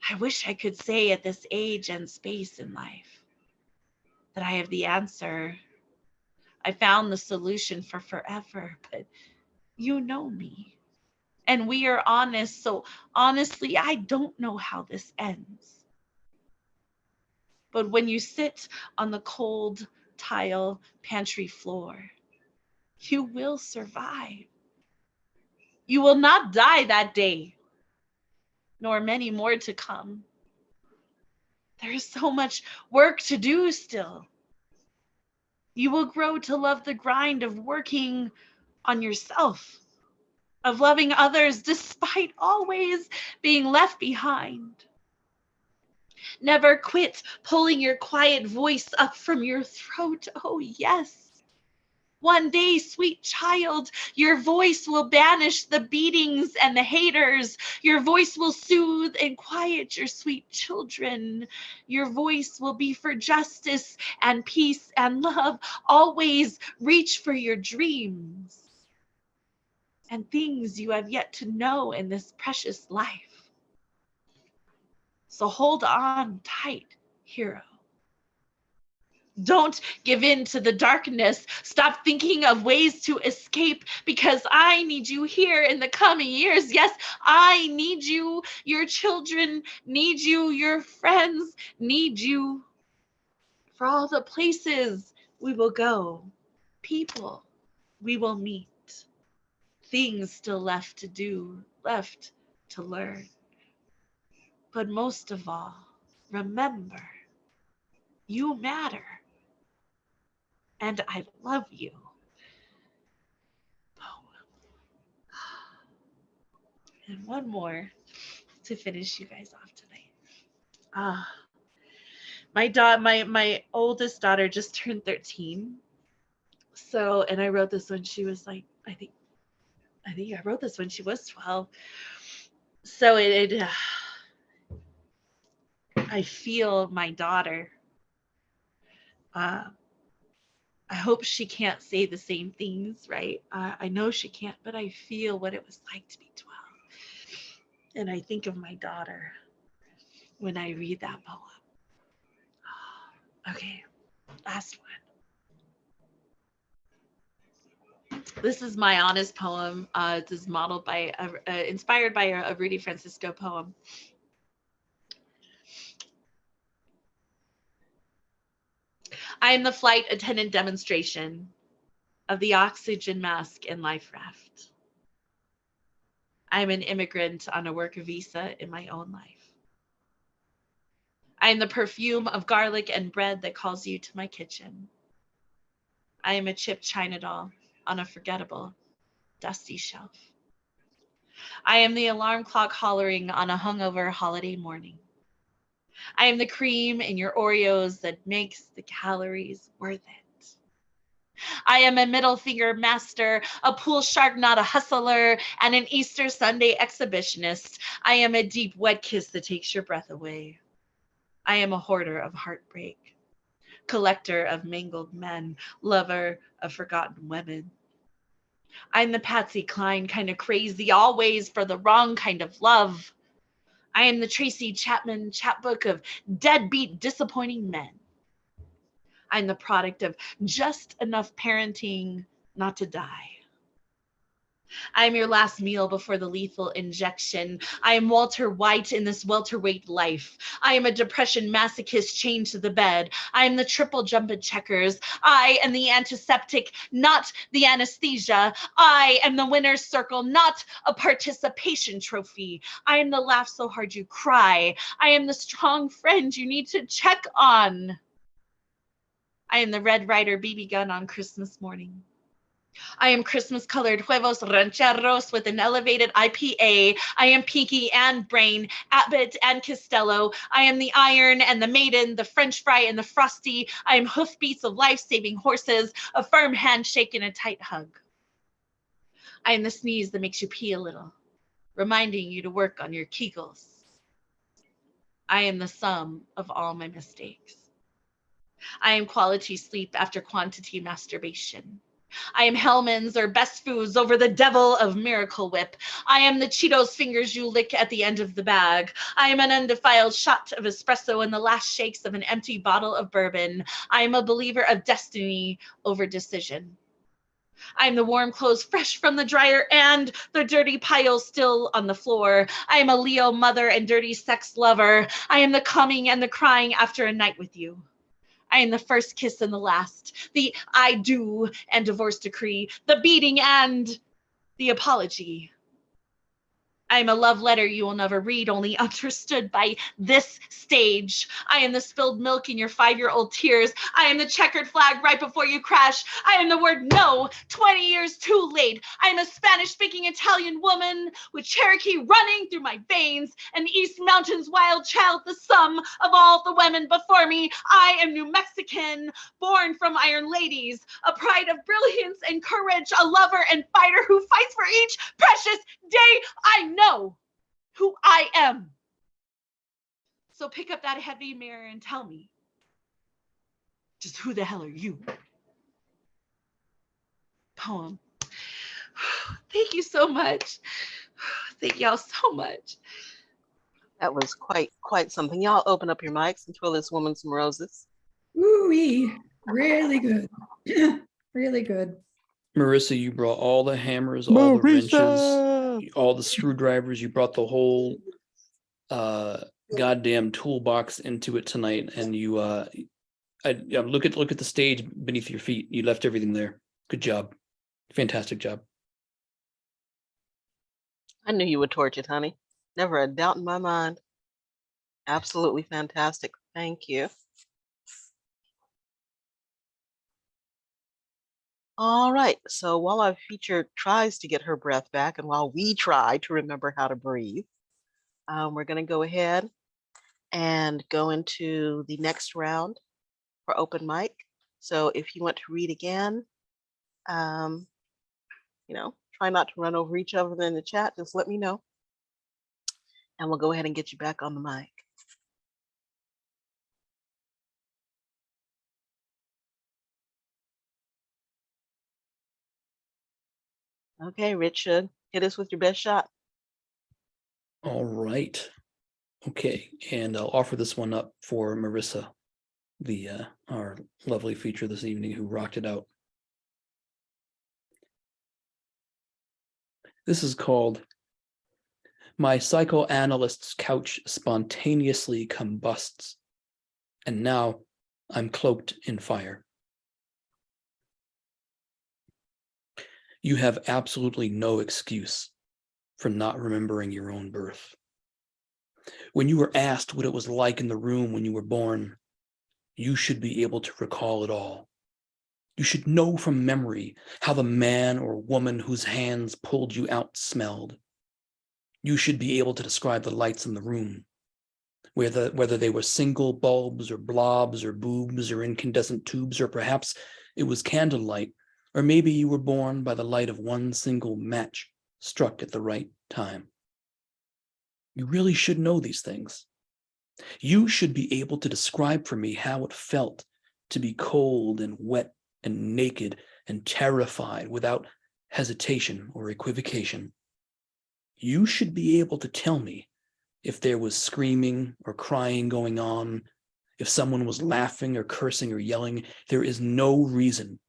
Speaker 4: I wish I could say at this age and space in life that I have the answer. I found the solution for forever, but you know me. And we are honest, so honestly, I don't know how this ends. But when you sit on the cold tile pantry floor, you will survive. You will not die that day, nor many more to come. There is so much work to do still. You will grow to love the grind of working on yourself, of loving others despite always being left behind. Never quit pulling your quiet voice up from your throat. Oh, yes. One day, sweet child, your voice will banish the beatings and the haters. Your voice will soothe and quiet your sweet children. Your voice will be for justice and peace and love. Always reach for your dreams and things you have yet to know in this precious life. So hold on tight, hero. Don't give in to the darkness. Stop thinking of ways to escape, because I need you here in the coming years. Yes, I need you. Your children need you. Your friends need you. For all the places we will go, people we will meet, things still left to do, left to learn. But most of all, remember, you matter. And I love you. Oh. And one more to finish you guys off tonight. My oldest daughter just turned 13. So, and I wrote this when she was like, I think I wrote this when she was 12. So I feel my daughter. I hope she can't say the same things, right? I know she can't, but I feel what it was like to be 12. And I think of my daughter when I read that poem. Okay, last one. This is my honest poem. It is modeled by, inspired by a Rudy Francisco poem. I am the flight attendant demonstration of the oxygen mask and life raft. I am an immigrant on a work visa in my own life. I am the perfume of garlic and bread that calls you to my kitchen. I am a chipped china doll on a forgettable, dusty shelf. I am the alarm clock hollering on a hungover holiday morning. I am the cream in your Oreos that makes the calories worth it. I am a middle finger master, a pool shark, not a hustler, and an Easter Sunday exhibitionist. I am a deep, wet kiss that takes your breath away. I am a hoarder of heartbreak, collector of mangled men, lover of forgotten women. I'm the Patsy Cline kind of crazy, always for the wrong kind of love. I am the Tracy Chapman chapbook of deadbeat, disappointing men. I'm the product of just enough parenting not to die. I'm your last meal before the lethal injection. I am Walter White in this welterweight life. I am a depression masochist chained to the bed. I am the triple jump at checkers. I am the antiseptic, not the anesthesia. I am the winner's circle, not a participation trophy. I am the laugh so hard you cry. I am the strong friend you need to check on. I am the Red Ryder BB gun on Christmas morning. I am Christmas-colored huevos rancheros with an elevated IPA. I am Pinky and Brain, Abbott and Costello. I am the iron and the maiden, the French fry and the frosty. I am hoofbeats of life-saving horses, a firm handshake and a tight hug. I am the sneeze that makes you pee a little, reminding you to work on your Kegels. I am the sum of all my mistakes. I am quality sleep after quantity masturbation. I am Hellman's or Best Foods over the devil of Miracle Whip. I am the Cheetos fingers you lick at the end of the bag. I am an undefiled shot of espresso and the last shakes of an empty bottle of bourbon. I am a believer of destiny over decision. I am the warm clothes fresh from the dryer and the dirty piles still on the floor. I am a Leo mother and dirty sex lover. I am the coming and the crying after a night with you. I am the first kiss and the last, the I do and divorce decree, the beating and the apology. I am a love letter you will never read, only understood by this stage. I am the spilled milk in your 5-year-old tears. I am the checkered flag right before you crash. I am the word no, 20 years too late. I am a Spanish-speaking Italian woman with Cherokee running through my veins, an East Mountains wild child, the sum of all the women before me. I am New Mexican, born from iron ladies, a pride of brilliance and courage, a lover and fighter who fights for each precious day. I know who I am. So pick up that heavy mirror and tell me, just who the hell are you? Poem. Thank you so much. Thank y'all so much.
Speaker 1: That was quite something. Y'all open up your mics and throw this woman some roses.
Speaker 5: Ooh-wee. Really good. Really good.
Speaker 2: Marissa, you brought all the hammers, all the wrenches, all the screwdrivers. You brought the whole goddamn toolbox into it tonight, and you look at the stage beneath your feet. You left everything there. Good job. Fantastic job.
Speaker 1: I knew you would torch it, honey. Never a doubt in my mind. Absolutely fantastic. Thank you. All right. So while our feature tries to get her breath back, and while we try to remember how to breathe, we're going to go ahead and go into the next round for open mic. So if you want to read again, try not to run over each other in the chat. Just let me know. And we'll go ahead and get you back on the mic. Okay, Richard, hit us with your best shot.
Speaker 2: All right. Okay, and I'll offer this one up for Marissa, our lovely feature this evening, who rocked it out. This is called My Psychoanalyst's Couch Spontaneously Combusts, and Now I'm Cloaked in Fire. You have absolutely no excuse for not remembering your own birth. When you were asked what it was like in the room when you were born, you should be able to recall it all. You should know from memory how the man or woman whose hands pulled you out smelled. You should be able to describe the lights in the room, whether they were single bulbs or blobs or boobs or incandescent tubes, or perhaps it was candlelight, or maybe you were born by the light of one single match struck at the right time. You really should know these things. You should be able to describe for me how it felt to be cold and wet and naked and terrified without hesitation or equivocation. You should be able to tell me if there was screaming or crying going on, if someone was laughing or cursing or yelling. There is no reason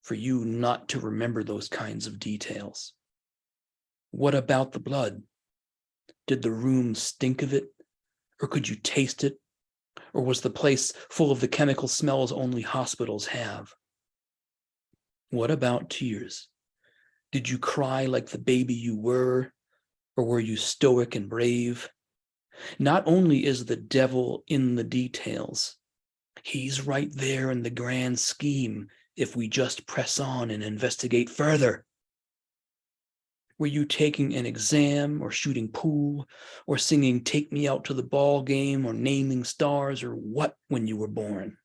Speaker 2: for you not to remember those kinds of details. What about the blood? Did the room stink of it? Or could you taste it? Or was the place full of the chemical smells only hospitals have? What about tears? Did you cry like the baby you were? Or were you stoic and brave? Not only is the devil in the details, he's right there in the grand scheme if we just press on and investigate further. Were you taking an exam or shooting pool or singing Take Me Out to the Ball Game or naming stars or what when you were born?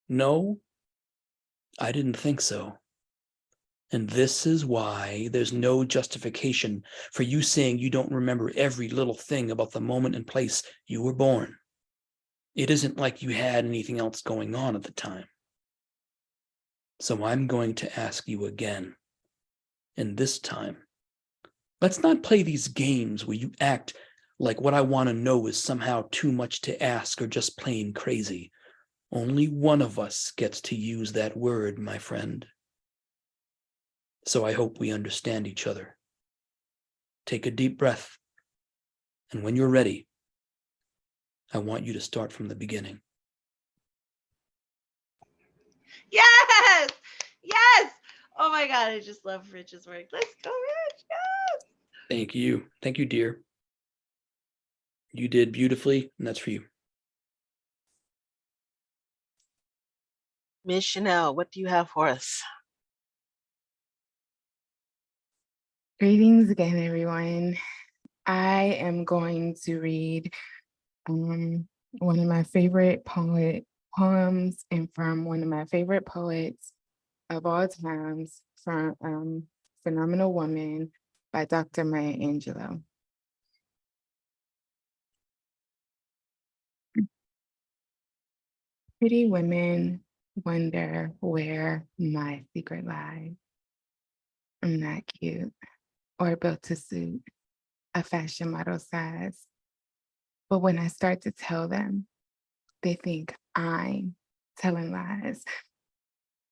Speaker 2: No, I didn't think so. And this is why there's no justification for you saying you don't remember every little thing about the moment and place you were born. It isn't like you had anything else going on at the time. So I'm going to ask you again. And this time, let's not play these games where you act like what I want to know is somehow too much to ask or just plain crazy. Only one of us gets to use that word, my friend. So I hope we understand each other. Take a deep breath. And when you're ready, I want you to start from the beginning.
Speaker 4: Yes! Yes! Oh my God, I just love Rich's work. Let's go, Rich. Yes!
Speaker 2: Thank you. Thank you, dear. You did beautifully, and that's for you.
Speaker 1: Miss Chanel, what do you have for us?
Speaker 6: Greetings again, everyone. I am going to read one of my favorite poems and from one of my favorite poets of all times, from Phenomenal Woman by Dr. Maya Angelou. Pretty women wonder where my secret lies. I'm not cute or built to suit a fashion model size. But when I start to tell them, they think I'm telling lies.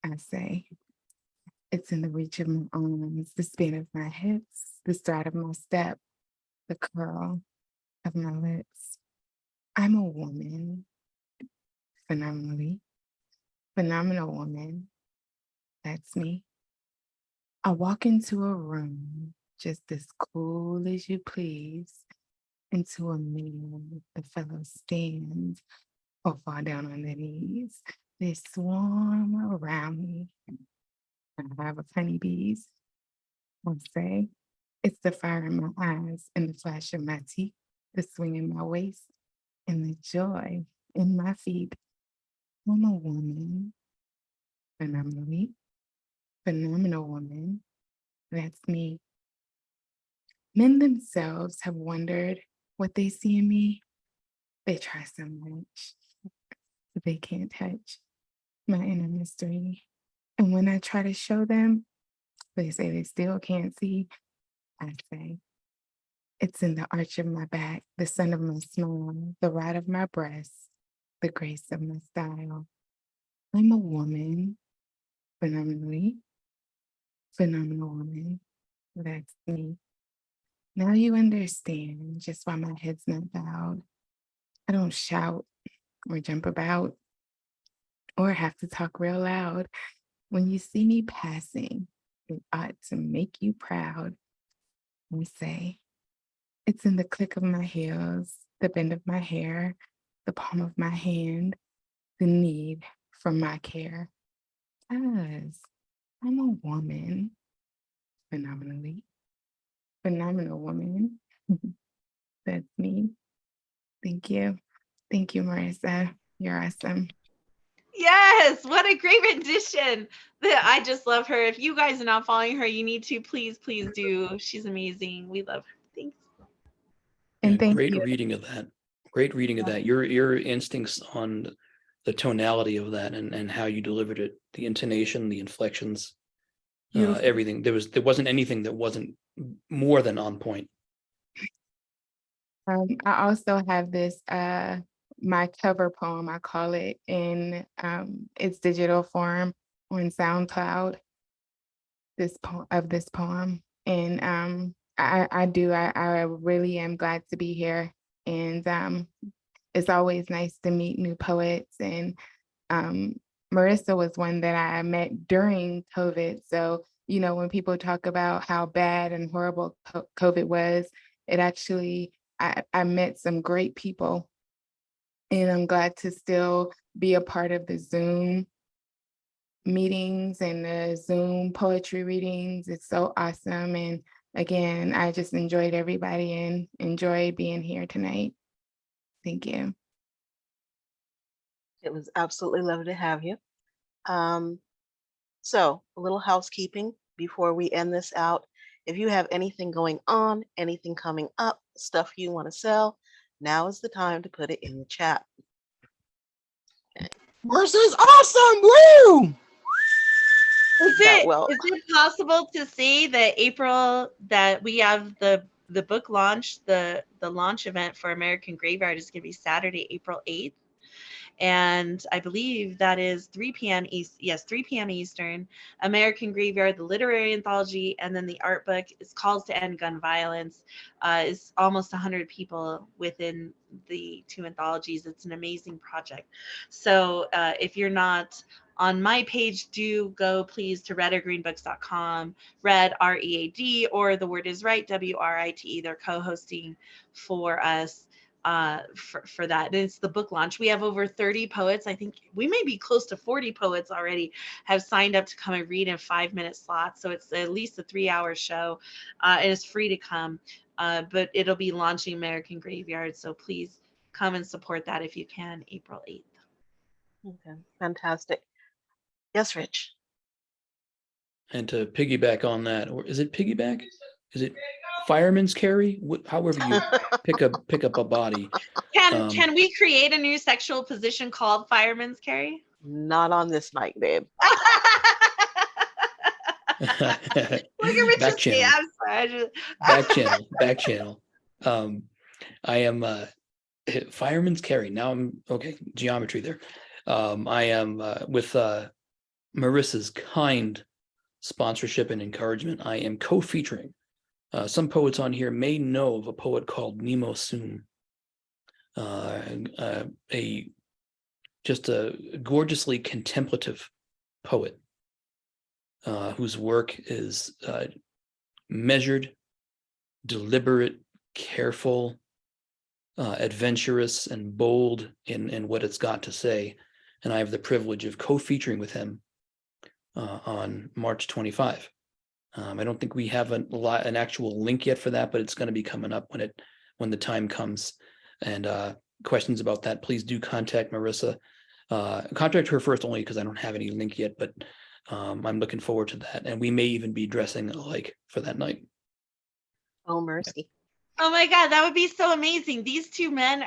Speaker 6: I say, it's in the reach of my arms, the spin of my hips, the stride of my step, the curl of my lips. I'm a woman, phenomenal woman. That's me. I walk into a room just as cool as you please, into a meeting, the fellows stand or fall down on their knees. They swarm around me. I have a honeybees. I'll say, it's the fire in my eyes and the flash of my teeth, the swing in my waist, and the joy in my feet. I'm a woman, phenomenal woman. That's me. Men themselves have wondered what they see in me. They try so much, but they can't touch my inner mystery. And when I try to show them, they say they still can't see. I say, it's in the arch of my back, the sun of my smile, the rod of my breast, the grace of my style. I'm a woman, phenomenal woman. That's me. Now you understand just why my head's not bowed. I don't shout or jump about or have to talk real loud. When you see me passing, it ought to make you proud. We say, it's in the click of my heels, the bend of my hair, the palm of my hand, the need for my care. 'Cause I'm a woman, phenomenal woman. That's me. Thank you. Thank you, Marissa. You're awesome.
Speaker 4: Yes, what a great rendition. I just love her. If you guys are not following her, you need to. Please, please do. She's amazing. We love her. Thanks.
Speaker 6: And
Speaker 2: Yeah,
Speaker 6: thank
Speaker 2: great
Speaker 6: you.
Speaker 2: reading of that. Great reading of that. Your instincts on the tonality of that and how you delivered it, the intonation, the inflections,
Speaker 6: Beautiful.
Speaker 2: everything. There wasn't anything that wasn't more than on point.
Speaker 6: I also have this my cover poem, I call it, in its digital form on SoundCloud. This poem, and I really am glad to be here, and it's always nice to meet new poets. And Marissa was one that I met during COVID, so when people talk about how bad and horrible COVID was, it actually I met some great people, and I'm glad to still be a part of the Zoom meetings and the Zoom poetry readings. It's so awesome. And again, I just enjoyed everybody and enjoy being here tonight. Thank you.
Speaker 1: It was absolutely lovely to have you. So a little housekeeping before we end this out. If you have anything going on, anything coming up, stuff you want to sell, now is the time to put it in the chat.
Speaker 3: Marissa's awesome. Woo!
Speaker 4: Is
Speaker 1: Yeah,
Speaker 4: it
Speaker 1: well,
Speaker 4: is it possible to say that we have the book launch, the launch event for American Graveyard is going to be Saturday, April 8th. And I believe that is 3 p.m. East. Yes, 3 p.m. Eastern. American Graveyard, the literary anthology, and then the art book is Calls to End Gun Violence. Is almost 100 people within the two anthologies. It's an amazing project. So if you're not on my page, do go please to redorgreenbooks.com, Red, READ, or The Word Is Right, WRITE. They're co-hosting for us for that. And it's the book launch. We have over 30 poets. I think we may be close to 40 poets already have signed up to come and read in 5-minute slots. So it's at least a 3-hour show, and it's free to come. But it'll be launching American Graveyard. So please come and support that if you can, April 8th.
Speaker 1: okay, fantastic. Yes, Rich.
Speaker 2: And to piggyback on that, or is it piggyback? Is it fireman's carry? However you pick up a body.
Speaker 4: Can we create a new sexual position called fireman's carry?
Speaker 1: Not on this mic, babe.
Speaker 4: Look at Richard's face. I'm sorry.
Speaker 2: Back channel. I am fireman's carry. Now I'm okay. Geometry there. I am with Marissa's kind sponsorship and encouragement. I am co-featuring. Some poets on here may know of a poet called Nemo Soon. A gorgeously contemplative poet whose work is measured, deliberate, careful, adventurous, and bold in what it's got to say. And I have the privilege of co-featuring with him on March 25. I don't think we have an actual link yet for that, but it's going to be coming up when the time comes. And questions about that, please do contact Marissa. Contact her first only because I don't have any link yet, but I'm looking forward to that. And we may even be dressing alike for that night.
Speaker 1: Oh, mercy.
Speaker 4: Oh my God, that would be so amazing. These two men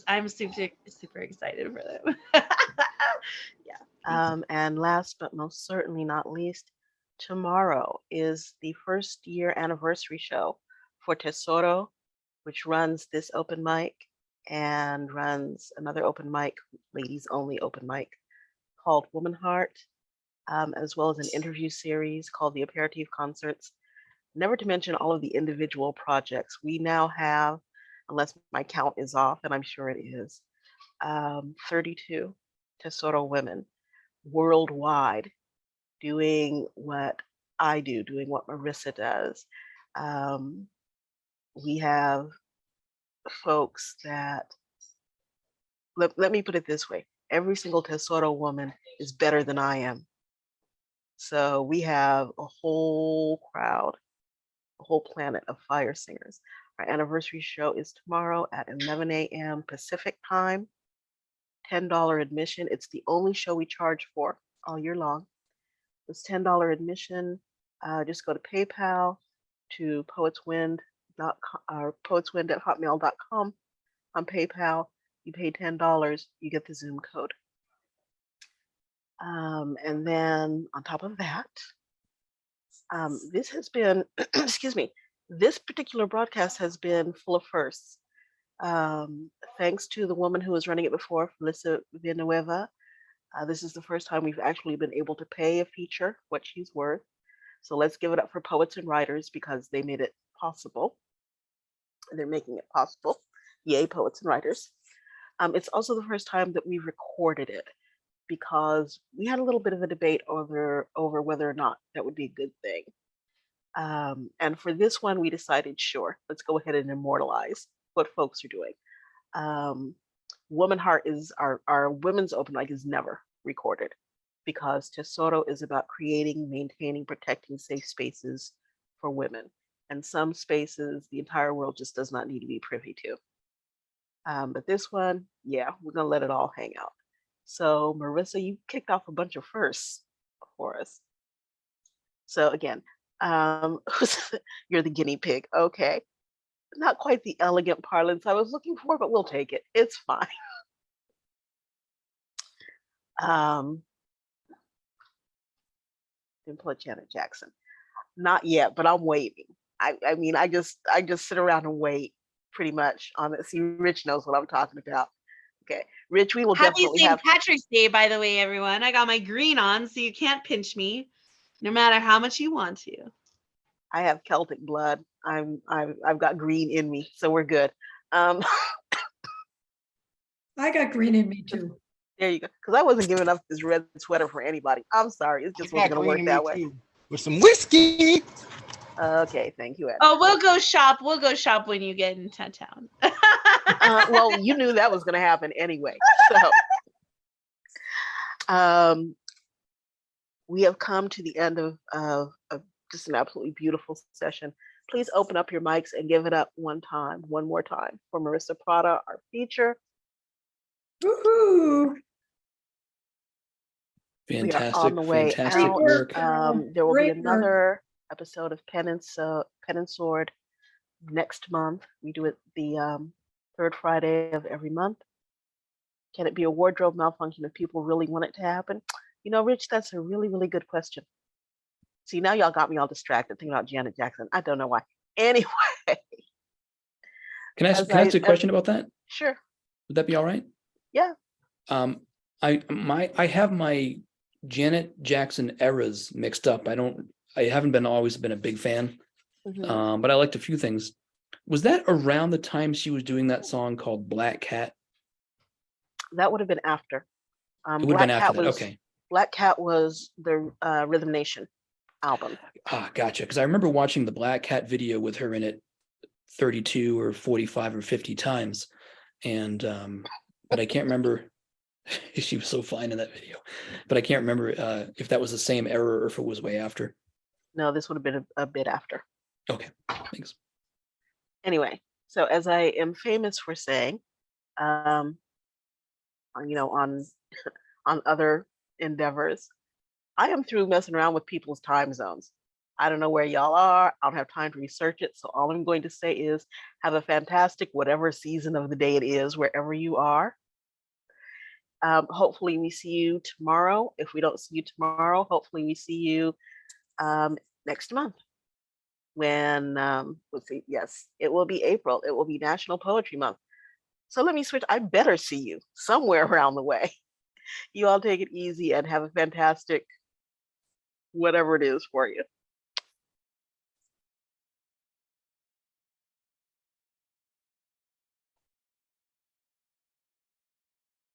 Speaker 4: I'm super, super excited for them. Yeah.
Speaker 1: And last but most certainly not least, tomorrow is the first year anniversary show for Tesoro, which runs this open mic and runs another open mic, ladies only open mic, called Woman Heart, as well as an interview series called the Aperitif Concerts. never to mention all of the individual projects. We now have, unless my count is off, and I'm sure it is, 32 Tesoro women worldwide doing what I do, doing what Marissa does. We have folks that, let me put it this way, every single Tesoro woman is better than I am. So we have a whole crowd, a whole planet of fire singers. Our anniversary show is tomorrow at 11 a.m. Pacific time, $10 admission. It's the only show we charge for all year long. It's $10 admission. Just go to PayPal, to poetswind.com or poetswind@hotmail.com. On PayPal, you pay $10, you get the Zoom code. And then on top of that, this has been, excuse me, this particular broadcast has been full of firsts. Thanks to the woman who was running it before, Melissa Villanueva. This is the first time we've actually been able to pay a feature what she's worth. So let's give it up for poets and writers because they made it possible. They're making it possible. Yay, poets and writers. It's also the first time that we recorded it because we had a little bit of a debate over whether or not that would be a good thing. And for this one, we decided, sure, let's go ahead and immortalize what folks are doing. Woman Heart is our women's open mic is never recorded because Tesoro is about creating, maintaining, protecting safe spaces for women. And some spaces the entire world just does not need to be privy to. But this one, yeah, we're gonna let it all hang out. So Marissa, you kicked off a bunch of firsts for us. So again, you're the guinea pig. Okay. Not quite the elegant parlance I was looking for, but we'll take it. It's fine. Didn't put Janet Jackson. Not yet, but I'm waiting. I mean, I just sit around and wait pretty much on it. See, Rich knows what I'm talking about. Okay, Rich, we will
Speaker 4: Happy
Speaker 1: definitely
Speaker 4: St.
Speaker 1: have.
Speaker 4: Patrick's Day, by the way, everyone. I got my green on, so you can't pinch me, no matter how much you want to.
Speaker 1: I have Celtic blood. I've got green in me, so we're good.
Speaker 5: I got green in me too.
Speaker 1: There you go. Because I wasn't giving up this red sweater for anybody. I'm sorry, it just wasn't going to work that way.
Speaker 3: Too, with some whiskey.
Speaker 1: Okay, thank you, Ed.
Speaker 4: Oh, we'll go shop. We'll go shop when you get into town.
Speaker 1: Well, you knew that was going to happen anyway. So, we have come to the end of just an absolutely beautiful session. Please open up your mics and give it up one more time for Marissa Prada, our feature.
Speaker 5: Woohoo!
Speaker 2: Fantastic,
Speaker 1: we are on the way
Speaker 2: fantastic
Speaker 1: out.
Speaker 2: work.
Speaker 1: There will be
Speaker 5: Great
Speaker 1: another episode of Pen and Sword next month. We do it the third Friday of every month. Can it be a wardrobe malfunction if people really want it to happen? You know, Rich, that's a really, really good question. See, now y'all got me all distracted thinking about Janet Jackson. I don't know why. Anyway.
Speaker 2: Can I ask you a question about that?
Speaker 1: Sure.
Speaker 2: Would that be all right?
Speaker 1: Yeah.
Speaker 2: I have my Janet Jackson eras mixed up. I haven't always been a big fan.
Speaker 1: Mm-hmm.
Speaker 2: But I liked a few things. Was that around the time she was doing that song called Black Cat?
Speaker 1: That would have been after.
Speaker 2: It would have been after that. Okay.
Speaker 1: Black Cat was the Rhythm Nation album.
Speaker 2: Gotcha. Because I remember watching the Black Cat video with her in it 32 or 45 or 50 times. And but I can't remember. She was so fine in that video. But I can't remember if that was the same era or if it was way after.
Speaker 1: No, this would have been a bit after.
Speaker 2: Okay, thanks.
Speaker 1: Anyway, so as I am famous for saying, on other endeavors, I am through messing around with people's time zones. I don't know where y'all are. I don't have time to research it. So all I'm going to say is have a fantastic whatever season of the day it is, wherever you are. Hopefully we see you tomorrow. If we don't see you tomorrow, hopefully we see you next month. When let's see, yes, it will be April. It will be National Poetry Month. So let me switch. I better see you somewhere around the way. You all take it easy and have a fantastic whatever it is for you.